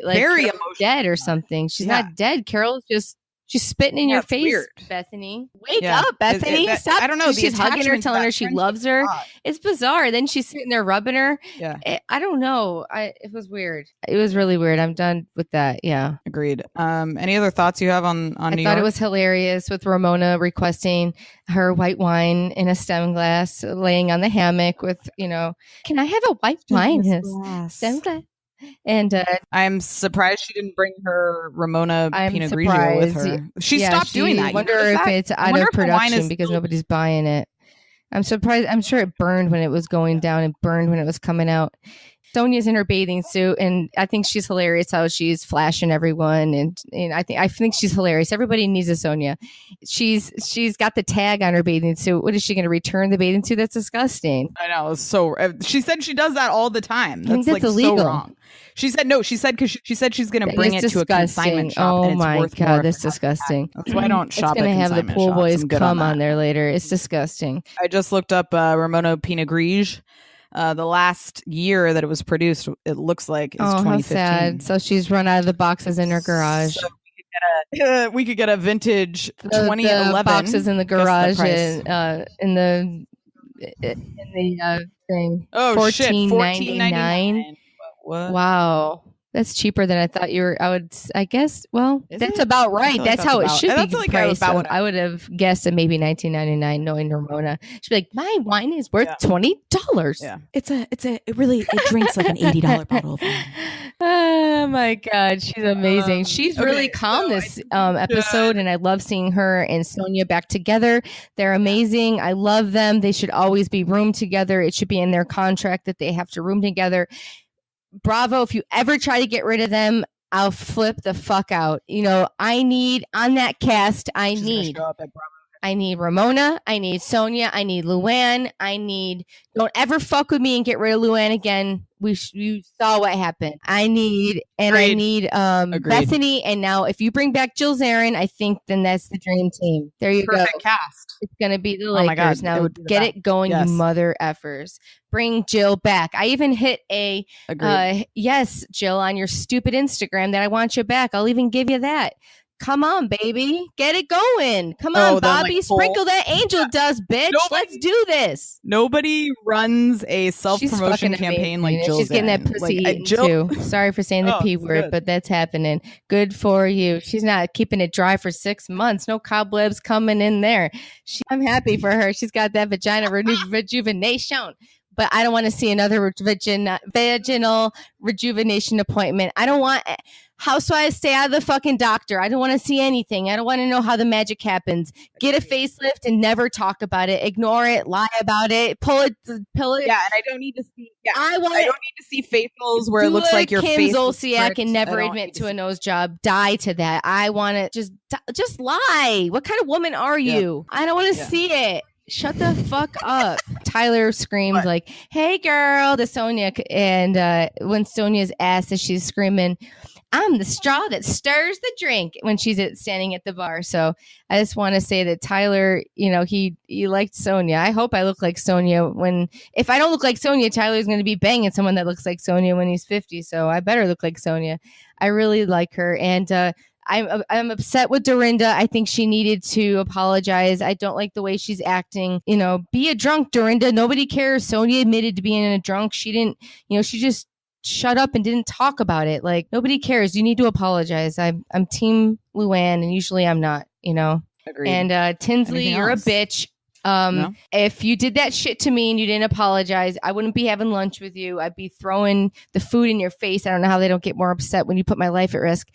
very Carol's dead or something. She's not dead. Carol's just she's spitting in your face, weird. Bethany. Wake up, Bethany. Stop. I don't know. She's hugging her, telling her she loves her. It's bizarre. Then she's sitting there rubbing her. Yeah. I don't know. It was weird. It was really weird. I'm done with that. Yeah. Agreed. Any other thoughts you have on New York? I thought it was hilarious with Ramona requesting her white wine in a stem glass, laying on the hammock with, can I have a white wine in a stem glass? And I'm surprised she didn't bring her Ramona Pinot Grigio with her. She stopped doing that. I wonder if it's out of production because nobody's buying it. I'm surprised. I'm sure it burned when it was going down and burned when it was coming out. Sonia's in her bathing suit, and I think she's hilarious how she's flashing everyone, and I think she's hilarious. Everybody needs a Sonia. She's got the tag on her bathing suit. What is she going to return the bathing suit? That's disgusting. I know. It's so. She said she does that all the time. That's like illegal. So wrong. She said no. She said because she said she's going to bring it to a consignment shop. Oh and it's my worth god, that's disgusting. That's why I don't shop. It's going to have the pool boys come on there later. It's disgusting. I just looked up Ramona Pinot Grigio. The last year that it was produced, it looks like is 2015. How sad. So she's run out of the boxes in her garage. So we could get a vintage 2011 the boxes in the garage and in the thing. Oh, $14.99. What? Wow. That's cheaper than I thought you were. I guess. Well, that's about right. Like that's how it should be like priced. So I would have guessed at maybe $19.99, knowing Ramona. She'd be like, "My wine is worth $20." Yeah, it drinks like an $80 bottle of wine. Oh my god, she's amazing. She's really calm this episode, and I love seeing her and Sonia back together. They're amazing. I love them. They should always be roomed together. It should be in their contract that they have to room together. Bravo. If you ever try to get rid of them, I'll flip the fuck out. I need on that cast. I need Ramona. I need Sonia. I need Luann. Don't ever fuck with me and get rid of Luann again. You saw what happened. I need Bethany. And now if you bring back Jill Zarin, I think then that's the dream team. There you Perfect go. Cast. It's going to be the Lakers. My God, now get it going, you mother effers. Bring Jill back. I even hit a yes, Jill, on your stupid Instagram that I want you back. I'll even give you that. Come on, baby. Get it going. Come on, Bobby. Sprinkle that angel dust, bitch. Let's do this. Nobody runs a self-promotion campaign like Jill. She's getting that pussy eaten too. Sorry for saying the P word, but that's happening. Good for you. She's not keeping it dry for 6 months. No cobwebs coming in there. I'm happy for her. She's got that vagina rejuvenation. But I don't want to see another vaginal rejuvenation appointment. I don't want housewives stay out of the fucking doctor. I don't want to see anything. I don't want to know how the magic happens. Get a facelift and never talk about it. Ignore it. Lie about it. Pull it. Yeah, and I don't need to see. Yeah, I don't need to see facials where it looks like your face. Kim Zolciak and never admit to a nose job. Die to that. I want to just lie. What kind of woman are you? I don't want to see it. Shut the fuck up. Tyler screamed like, "Hey girl," to Sonia. And when Sonia's asked as she's screaming, "I'm the straw that stirs the drink," when she's standing at the bar. So I just want to say that Tyler, he liked Sonia. I hope I look like Sonia if I don't look like Sonia, Tyler's going to be banging someone that looks like Sonia when he's 50. So I better look like Sonia. I really like her. And, I'm upset with Dorinda. I think she needed to apologize. I don't like the way she's acting. Be a drunk, Dorinda. Nobody cares. Sonia admitted to being a drunk. She didn't, she just shut up and didn't talk about it. Like, nobody cares. You need to apologize. I'm team Luann, and usually I'm not, Agreed. And Tinsley, you're a bitch. No? If you did that shit to me and you didn't apologize, I wouldn't be having lunch with you. I'd be throwing the food in your face. I don't know how they don't get more upset when you put my life at risk.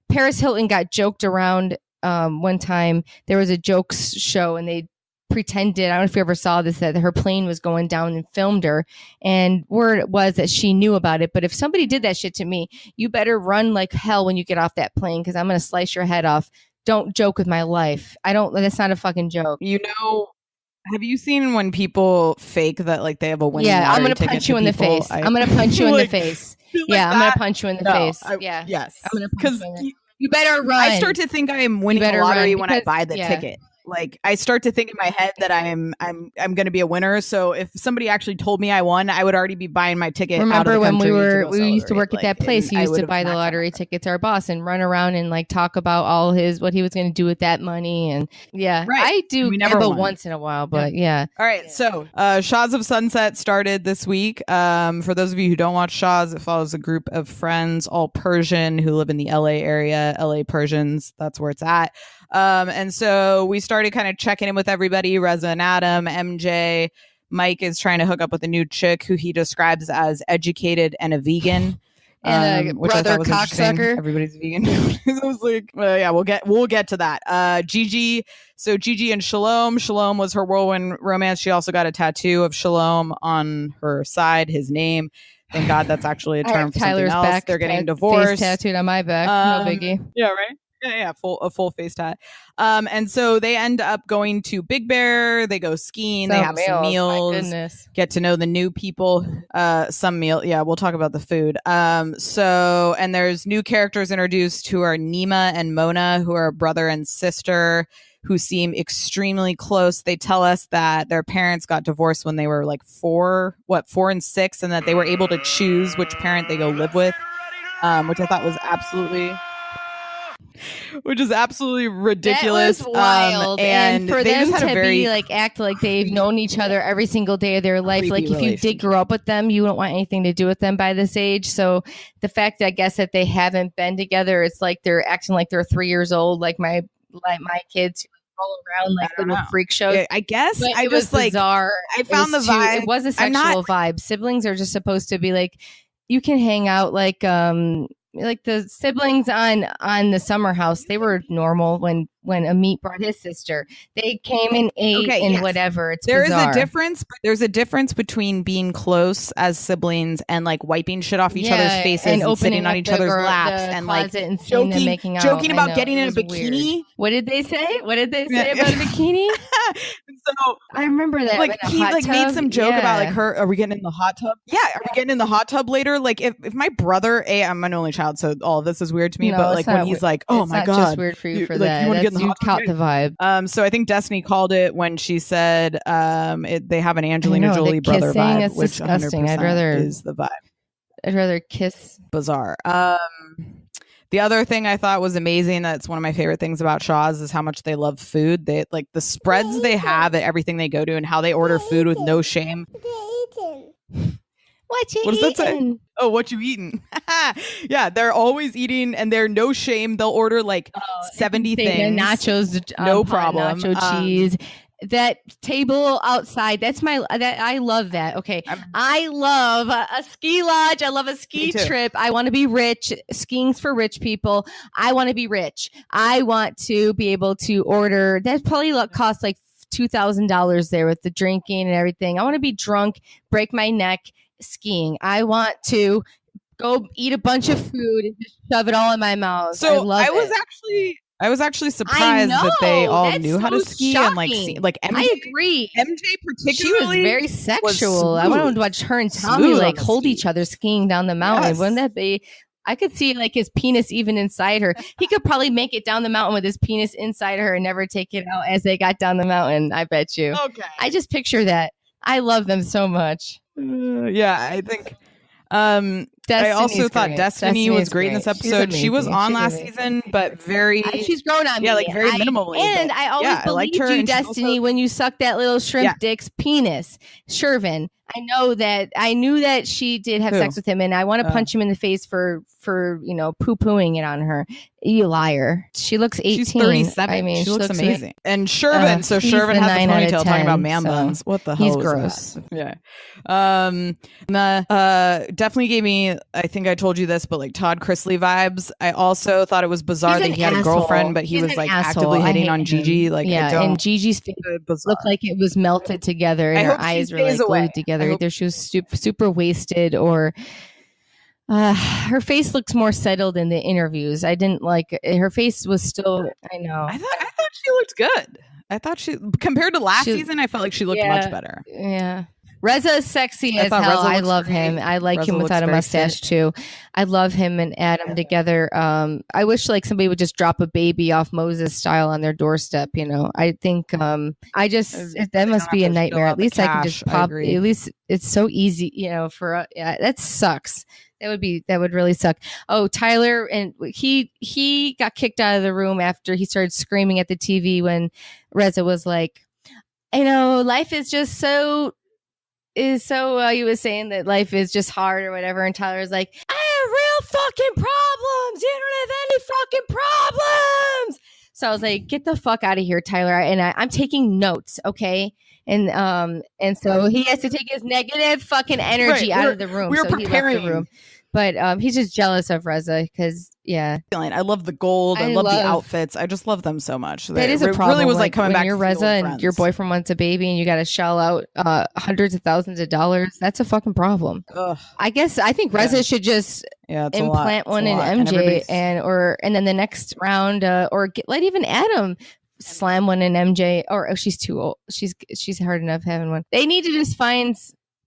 Paris Hilton got joked around one time. There was a jokes show and they pretended, I don't know if you ever saw this, that her plane was going down and filmed her. And word was that she knew about it. But if somebody did that shit to me, you better run like hell when you get off that plane because I'm going to slice your head off. Don't joke with my life. That's not a fucking joke. Have you seen when people fake that like they have a winning Yeah, I'm lottery gonna ticket punch to you in the people? face. I'm gonna punch you in the Like, face. like Yeah, I'm that? gonna punch you in the No, face. I- Yeah. Yes. I'm gonna punch Because you in the You better run. I start to think I am winning the better lottery run, when I because- buy the yeah. ticket. Like I start to think in my head that I'm going to be a winner. So if somebody actually told me I won, I would already be buying my ticket. out of Remember the when we country were go we used to celebrate. work at that place? He I used would to have buy the smacked lottery them. tickets, our boss, and run around and like talk about what he was going to do with that money. And yeah, Right. I do We never but won. once in a while, but yeah. All right, so Shaws of Sunset started this week. For those of you who don't watch Shaws, it follows a group of friends, all Persian, who live in the LA area. LA Persians, that's where it's at. And so we started kind of checking in with everybody. Reza and Adam, MJ, Mike is trying to hook up with a new chick who he describes as educated and a vegan. And a which I brother thought was interesting. cocksucker. Everybody's vegan. I was like, well, yeah, we'll get to that. Gigi. So Gigi and Shalom. Shalom was her whirlwind romance. She also got a tattoo of Shalom on her side, his name. Thank God that's actually a I term have for something Tyler's else. back. They're getting face divorced. tattooed on my back. No biggie. Yeah, right. Yeah, a full face tat. And so they end up going to Big Bear. They go skiing. They have some My meals. goodness. Get to know the new people. Some meal. Yeah, we'll talk about the food. So and there's new characters introduced who are Nima and Mona, who are brother and sister, who seem extremely close. They tell us that their parents got divorced when they were like 4 and 6, and that they were able to choose which parent they go live with, which I thought was absolutely ridiculous. That was wild. And for they them just had to a very be like act like they've known each other every single day of their life. creepy Like if you did grow up with them, you don't want anything to do with them by this age. So the fact, I guess, that they haven't been together, it's like they're acting like they're 3 years old, like my kids who roll around like little freak shows. I guess But I it was just like bizarre. I found the vibe. It was a I'm sexual not- vibe. Siblings are just supposed to be like, you can hang out like the siblings on the summer house. They were normal when Amit brought his sister. They came and ate and whatever. It's There bizarre. is a difference. There's a difference between being close as siblings and like wiping shit off each other's faces and opening sitting on up each the other's gar- laps the and like closet and seeing them making out. joking I about know, getting it in a was bikini. weird. What did they say? What did they say Yeah. about a bikini? So I remember that. like in a he hot like made tub. some joke about like Yeah. her. Are we getting in the hot tub? Yeah, are we getting in the hot tub later? Like if my brother, I'm an only child, so all of this is weird to me. No, but it's like not when he's weird. like, oh It's my not god, just weird for you for like, that. you want to get in the You hot tub? caught the vibe. So I think Destiny called it when she said they have an Angelina I know, the Jolie brother kissing, vibe, that's which disgusting. 100% is the vibe. I'd rather kiss. Bizarre. The other thing I thought was amazing, that's one of my favorite things about Shaw's, is how much they love food. They like the spreads they have at everything they go to and how they order food with no shame. What you What does that say? eating? Oh, what you eating? Yeah, they're always eating and they're no shame. They'll order like 70 things. Nachos, No hot problem. nacho cheese. That table outside, I love that. Okay. I love a ski lodge. I love a ski Me too. trip. I want to be rich. Skiing's for rich people. I want to be rich. I want to be able to order. That probably costs like $2,000 there with the drinking and everything. I want to be drunk, break my neck skiing. I want to go eat a bunch of food and just shove it all in my mouth. So I was actually surprised that they all That's knew how to so ski and like shocking. like MJ, I agree. MJ She was particularly very sexual. I smooth. wanted to watch her and Tommy Smooth on like the hold ski. each other skiing down the mountain. Yes. Wouldn't that be? I could see like his penis even inside her. He could probably make it down the mountain with his penis inside her and never take it out as they got down the mountain. I bet you. Okay. I just picture that. I love them so much. Yeah, I think I Destiny's also thought great. Destiny was great in this She's episode. She was amazing. on She's last amazing. season, but very She's grown on me. Yeah, like very minimally, And but I always yeah, I liked believed her, you, and she's Destiny, also- when you sucked that little shrimp Yeah. dick's penis. Shervin. I knew that she did have Who? sex with him, and I want to punch him in the face for poo-pooing it on her. You liar. She looks 18. She's 37. I mean, she looks amazing. And Shervin, so he's Shervin the has 9 the out of ponytail talking about 10, man so buns. What the hell he's is gross. that? Yeah. Definitely gave me, I think I told you this, but like Todd Chrisley vibes. I also thought it was bizarre He's that an he had a asshole. girlfriend, but he He's was an like asshole. actively I hitting hate on him. Gigi. Like, yeah, I don't. and Gigi's face Bizarre. looked like it was melted together, and I her hope she eyes were stays like away. glued together. I hope- Either she was super wasted, or her face looks more settled in the interviews. I didn't like her face was still. I know. I thought she looked good. I thought she, compared to last She- season, I felt like she looked much better. Yeah. Reza is sexy as thought hell. Reza I looks love great. him. I like Reza him looks without a very mustache fit. too. I love him and Adam together. I wish like somebody would just drop a baby off Moses style on their doorstep. You know, I think I just that must be a nightmare. At least I can just pop. At least it's so easy. You know, for that sucks. That would really suck. Oh, Tyler, and he got kicked out of the room after he started screaming at the TV when Reza was like, you know, life is just so he was saying that life is just hard or whatever, and Tyler was like, I have real fucking problems. You don't have any fucking problems. So I was like, get the fuck out of here, Tyler. And I'm taking notes, okay? And so he has to take his negative fucking energy out of the room. We were so preparing. He left the room. But he's just jealous of Reza because, yeah. I love the gold. I love the outfits. I just love them so much. That is a problem. Really was like coming when back. You're Reza and your boyfriend wants a baby and you got to shell out hundreds of thousands of dollars. That's a fucking problem. Ugh. I think Reza should just implant one in MJ and then the next round let even Adam slam one in MJ. Or she's too old. She's hard enough having one. They need to just find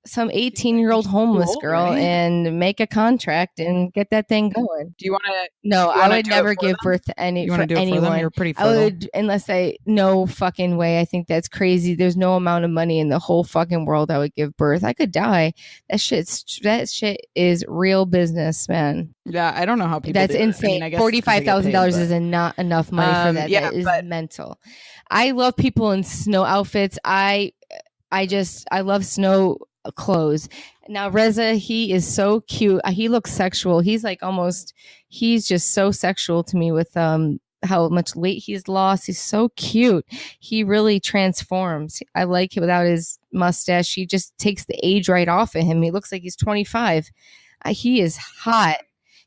some 18-year-old homeless girl and make a contract and get that thing going. Do you want to? No, I would never give birth to anyone. You're pretty fertile. I would, unless no fucking way. I think that's crazy. There's no amount of money in the whole fucking world I would give birth. I could die. That shit is real business, man. Yeah, I don't know how people. That's insane. I guess $45,000 is not enough money for that. Yeah, that is mental. I love people in snow outfits. I love snow clothes. Now Reza, he is so cute. He looks sexual. He's just so sexual to me with how much weight he's lost. He's so cute. He really transforms. I like it without his mustache. He just takes the age right off of him. He looks like he's 25. He is hot.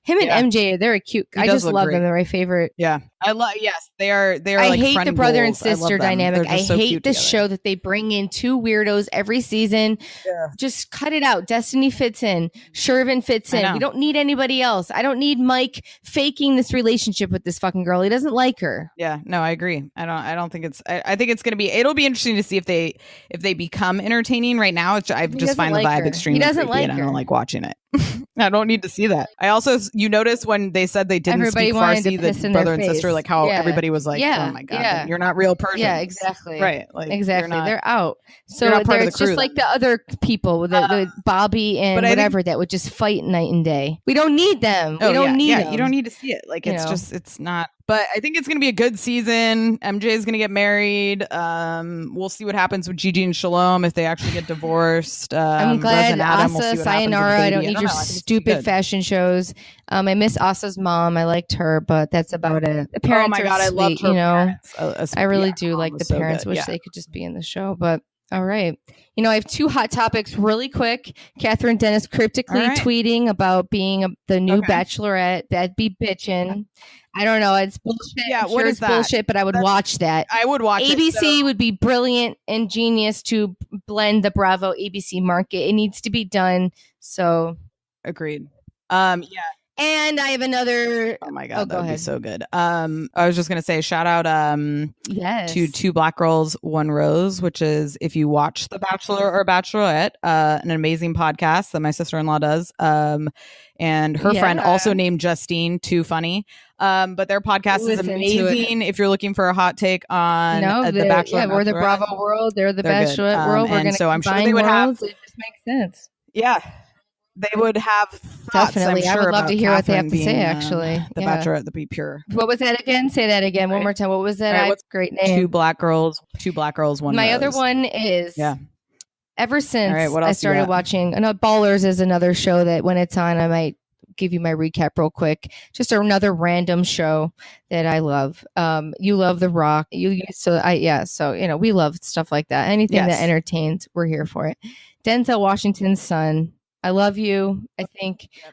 Him and MJ, they're cute. I just love them. They're my favorite. Yeah, I love. Yes, they are. I like hate the brother and goals. sister dynamic. I so hate the show that they bring in two weirdos every season. Yeah. Just cut it out. Destiny fits in. Shervin fits in. We don't need anybody else. I don't need Mike faking this relationship with this fucking girl. He doesn't like her. Yeah, no, I agree. I don't think it's. I think it's gonna be. It'll be interesting to see if they become entertaining. Right now, I just find the vibe extremely. He doesn't creepy, and I don't like watching it. I don't need to see that. I also, you notice when they said they didn't speak Farsi, the brother and sister, like how everybody was like, oh my God, you're not real Persians. Yeah, exactly. Right. Like, exactly. They're out. So it's just like the other people, the Bobby and whatever that would just fight night and day. We don't need them. We don't need them. You don't need to see it. Like, it's not. But I think it's going to be a good season. MJ is going to get married. We'll see what happens with Gigi and Shalom if they actually get divorced. I'm glad Asa, sayonara. I don't need your stupid fashion shows. I miss Asa's mom. I liked her, but that's about it. The parents are sweet, I loved her parents. I really do like the parents. Wish they could just be in the show, but all right. I have two hot topics really quick. Catherine Dennis cryptically tweeting about being the new Bachelorette. That'd be bitchin'. I don't know. It's bullshit. Yeah, what is that? Bullshit, but I would watch that. I would watch ABC would be brilliant and genius to blend the Bravo ABC market. It needs to be done. So agreed. Yeah. And I have another. Oh my God, that would be so good. I was just gonna say shout out to Two Black Girls, One Rose, which is if you watch The Bachelor or Bachelorette, an amazing podcast that my sister-in-law does. And her friend also named Justine, too funny. But their podcast is amazing if you're looking for a hot take on The Bachelor. Yeah, we're the Bravo world. They're the Bachelorette world. We're going to I'm sure they would have. It just makes sense. Yeah. They would have thoughts, definitely. I'm sure, I would love to hear Catherine what they have to say, actually. The Bachelorette, the Be Pure. What was that again? Say that again. One more time. What was that? Great name. Two black girls, One My Rose. other one is ever since I started watching, Ballers is another show that when it's on, I might give you my recap real quick. Just another random show that I love. You love The Rock. So we love stuff like that. Anything that entertains, we're here for it. Denzel Washington's son. I love you. I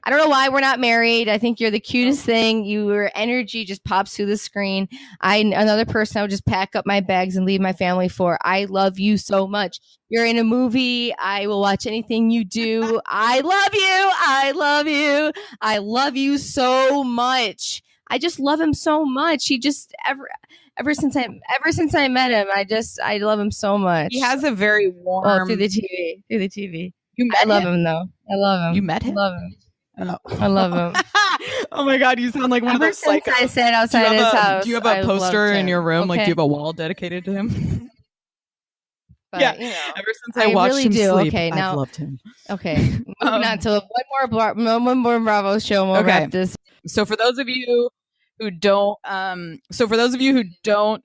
don't know why we're not married. I think you're the cutest thing. Your energy just pops through the screen. Another person I would just pack up my bags and leave my family for. I love you so much. You're in a movie. I will watch anything you do. I love you. I love you. I love you so much. I just love him so much. He just ever since I met him, I love him so much. He has a very warm through the TV. You met I love him? him though. I love him. You met him? I love him. Oh. I love him. Oh my God, you sound like one of Ever those since psychos. I sat outside his house. Do you have I a loved poster in him. your room? Like, do Okay. you have a wall dedicated to him? But, Yeah. you know, Ever since I watched really him do. sleep, Okay, now- I've loved him. okay. Moving on to one more Bravo show. And we'll Okay. wrap this. So for those of you who don't,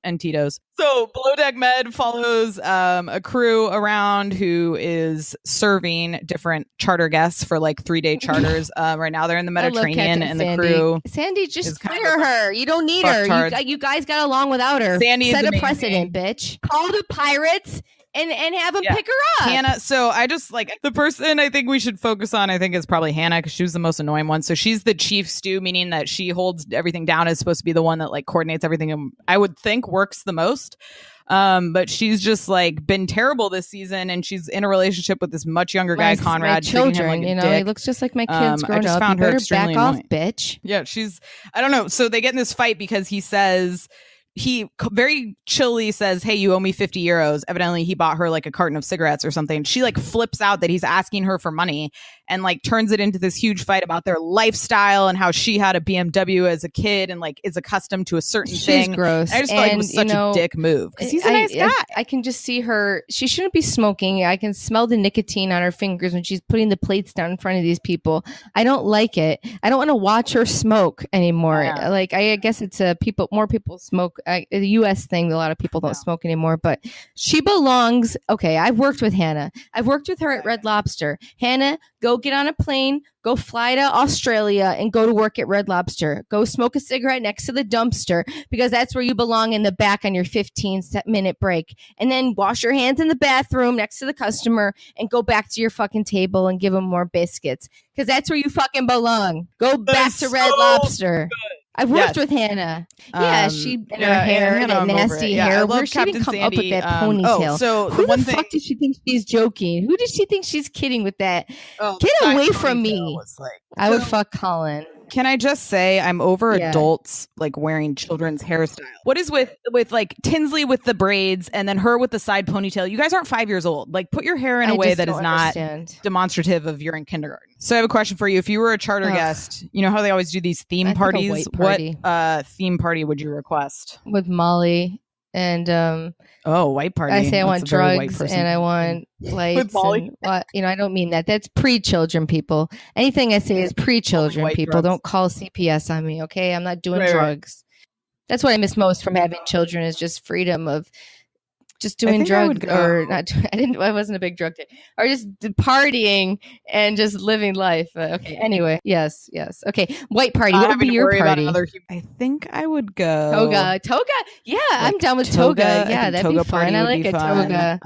and Tito's. So Below Deck Med follows a crew around who is serving different charter guests for like 3-day charters. Right now they're in the I love Mediterranean, Captain and the Sandy. crew. Sandy, is just kind fire of a her. You don't need her. fucktard. You guys got along without her. Sandy is Set a amazing. precedent, bitch. Call the pirates and have them Yeah. pick her up. Hannah. So I just like the person I think we should focus on. I think is probably Hannah because she was the most annoying one. So she's the chief stew, meaning that she holds everything down. Is supposed to be the one that like coordinates everything, and I would think works the most. But she's just like been terrible this season, and she's in a relationship with this much younger guy, Conrad. My treating him children, like a you know, dick. he looks just like my kids I growing just up. found You her better extremely back off, annoying. bitch. Yeah, I don't know. So they get in this fight because he says, very chilly says, hey, you owe me 50 euros. Evidently, he bought her like a carton of cigarettes or something. She like flips out that he's asking her for money and like turns it into this huge fight about their lifestyle and how she had a BMW as a kid and like is accustomed to a certain She's thing. gross. And I just feel like it was such a dick move because he's a nice guy. I can just see her. She shouldn't be smoking. I can smell the nicotine on her fingers when she's putting the plates down in front of these people. I don't like it. I don't want to watch her smoke anymore. Yeah. Like I guess it's more people smoke. The U.S. thing. A lot of people don't smoke anymore. But she belongs. Okay, I've worked with Hannah. I've worked with her at Red Lobster. Hannah, go get on a plane. Go fly to Australia and go to work at Red Lobster. Go smoke a cigarette next to the dumpster because that's where you belong, in the back on your 15-minute break. And then wash your hands in the bathroom next to the customer and go back to your fucking table and give them more biscuits because that's where you fucking belong. Go back to Red Lobster. I've worked with Hannah. Yeah, she and her hair, Hannah, that I'm over nasty it. Yeah, I hair. love Where she didn't Captain come up with Sandy. that ponytail. So Who the one the thing, fuck does she think she's joking? Who does she think she's kidding with that? oh, Get the away side from ponytail me. was like- I would So- fuck Colin. Can I just say I'm over Yeah. adults like wearing children's hairstyle. What is with like Tinsley with the braids and then her with the side ponytail? You guys aren't 5 years old. Like put your hair in a I way just that is don't not understand. demonstrative of you're in kindergarten. So I have a question for you. If you were a charter Ugh. guest, you know how they always do these theme I think a parties? white party. What theme party would you request? With Molly and Oh, white party. I say I That's want a very white drugs person. and I want lights. Molly? And, I don't mean that. That's pre-children people. Anything I say is pre-children white people. drugs. Don't call CPS on me, okay? I'm not doing Right, right. drugs. That's what I miss most from having children is just freedom of just doing think I would drugs go- or not. I wasn't a big drug taker, or just partying and just living life. Okay. Anyway, yes. Okay. White party. What would be your party? I think I would go Toga. Yeah, I'm down with toga. I Yeah, think that'd toga be fun. party I would like be a fun. toga.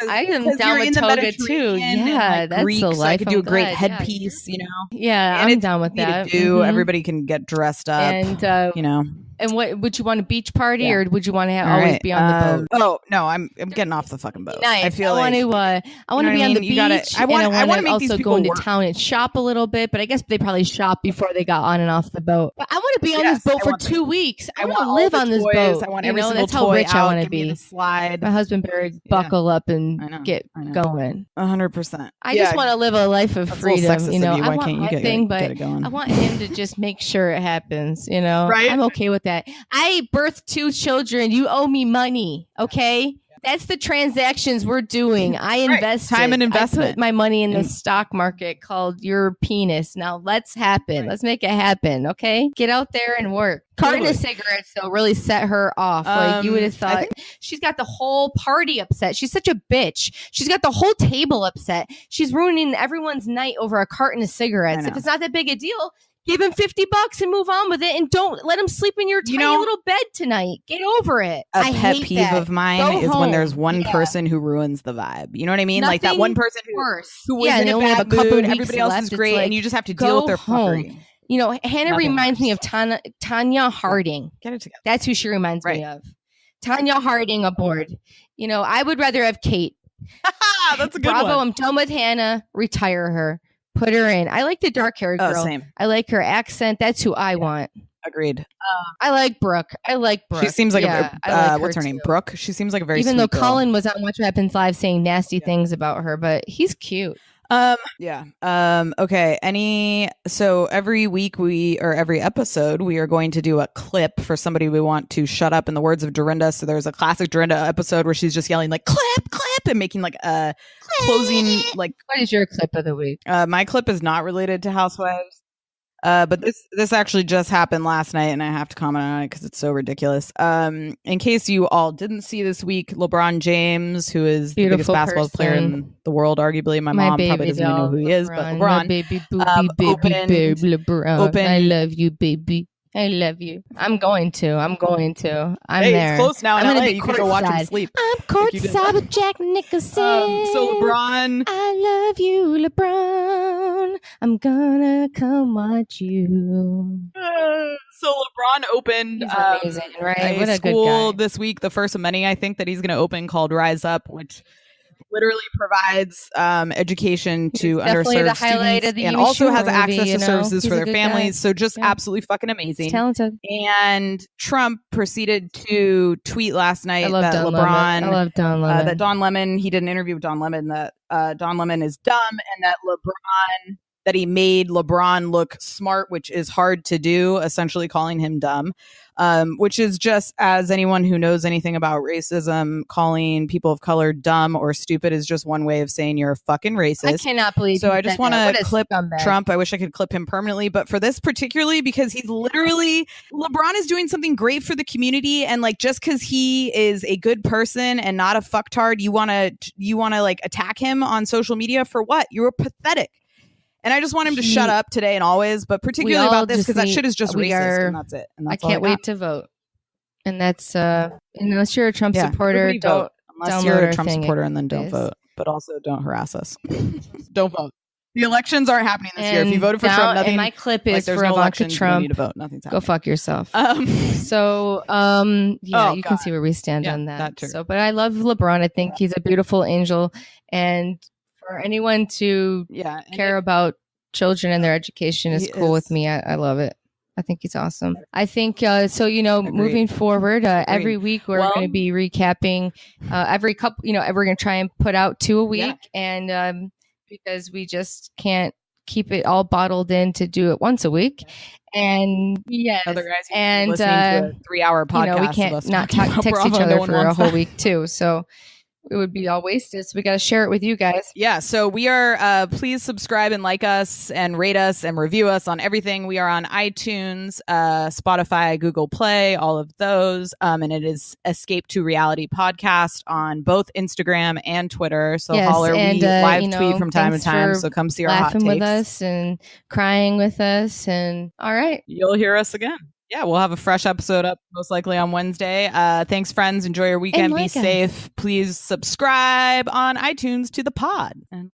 I am down with toga too. Yeah, that's Greek, the so life. I could do a I'm great glad. Yeah. headpiece, you know. Yeah, And I'm it's down with easy that. to do. Mhm. Everybody can get dressed up, And you know. and what would you want, a beach party, Yeah. or would you want to All always right, be on the boat? Oh no, I'm getting off the fucking boat. Nice. I feel I like want to be on the beach. You gotta- I want to make these also people go into work. town and shop a little bit. But I guess they probably shop before they got on and off the boat. But I want to be on Yes, this boat I for want 2 weeks. I want to all live the on this toys. boat. I want You every know, single that's how toy rich I out. want to Give me be. the slide. My husband better buckle up and I know, get I know. going. 100%. I just want to live a life of That's a little freedom. sexist You know, of you. Why I want can't you my get thing, it- but get it going? I want him to just make sure it happens. You know, Right? I'm okay with that. I birthed 2 children. You owe me money. Okay. That's the transactions we're doing. I invest Time and I investment. put my money in the And- stock market called your penis. Now let's happen. Right. Let's make it happen. Okay. Get out there and work. Carton of Totally. cigarettes though really set her off. Like you would have I thought. think- She's got the whole party upset. She's such a bitch. She's got the whole table upset. She's ruining everyone's night over a carton of cigarettes. know. If it's not that big a deal, give him $50 and move on with it, and don't let him sleep in your tiny little bed tonight. Get over it. A I pet hate peeve that. of mine Go is when home. there's one Yeah. person who ruins the vibe. You know what I mean? Like that Nothing one person worse. who was Yeah, in and they a only have bad a couple mood. weeks Everybody else left. is It's great, like, and you just have to go deal with their home. fuckery. You know, Hannah Nothing reminds me of worse. Tanya Harding. Get it together. That's who she reminds me Right. of. Tanya Harding aboard. You know, I would rather have Kate. That's a good Bravo, one. I'm done with Hannah. Retire her. Put her in. I like the dark haired Oh, girl. same. I like her accent. That's who I want. Agreed. I like Brooke. She seems like yeah, a like what's her name? too. Brooke. She seems like a very even though sweet girl. Colin was on Watch What Happens Live saying nasty things about her, but he's cute. Okay. So every week every episode, we are going to do a clip for somebody we want to shut up, in the words of Dorinda. So there's a classic Dorinda episode where she's just yelling like clip, clip, and making like a closing like. What is your clip of the week? My clip is not related to Housewives. But this actually just happened last night, and I have to comment on it because it's so ridiculous. In case you all didn't see this week, LeBron James, who is the biggest basketball player in the world, arguably, my mom probably doesn't even know who he is, but LeBron, my baby, babe, LeBron, I love you, baby. I love you. I'm going to. I'm hey, there. It's close now. I'm going to be you can go watch him sleep. I'm courtside with Jack Nicholson. So LeBron, I love you, LeBron. I'm gonna come watch you. So LeBron opened He's amazing, right? What a school good guy. this week, the first of many, I think, that he's going to open, called Rise Up, which literally provides education to underserved students and also has access to services for their families. So just absolutely fucking amazing. He's talented. And Trump proceeded to tweet last night that I love Don Lemon. That Don Lemon, he did an interview with Don Lemon, that Don Lemon is dumb, and that he made LeBron look smart, which is hard to do, essentially calling him dumb. Which is just, as anyone who knows anything about racism, calling people of color dumb or stupid is just one way of saying you're a fucking racist. I cannot believe. So I just want to clip scumbag. Trump. I wish I could clip him permanently, but for this particularly, because he's literally, LeBron is doing something great for the community, and like just because he is a good person and not a fucktard, you want to like attack him on social media for what? You're pathetic. And I just want him to shut up today and always, but particularly about this, because that shit is just racist, and that's it. And that's I can't wait to vote. And that's unless you're a Trump supporter, don't vote. Unless you're a Trump supporter, and then don't is. vote. But also don't harass us. Don't vote. The elections aren't happening this year. If you voted for Trump, nothing. And my clip is there's for no Ivanka elections, Trump. You don't need to vote. Nothing's happening. Go fuck yourself. You can see where we stand on that. Too. So, but I love LeBron. I think he's a beautiful angel, and for anyone to care about children and their education is cool with me. I love it. I think he's awesome. I think moving forward, every week we're going to be recapping every couple. We're going to try and put out 2 a week, and because we just can't keep it all bottled in to do it once a week. And other guys listening to a 3-hour podcast. We can't not text each other for a whole week too. So it would be all wasted. So we got to share it with you guys. Yeah. So we are, please subscribe and like us and rate us and review us on everything. We are on iTunes, Spotify, Google Play, all of those. And it is Escape to Reality podcast on both Instagram and Twitter. So holler, we live tweet from time to time. So come see our hot takes. Laughing with us and crying with us. And all right. You'll hear us again. Yeah, we'll have a fresh episode up most likely on Wednesday. Thanks, friends. Enjoy your weekend. Be safe. Please subscribe on iTunes to the pod. And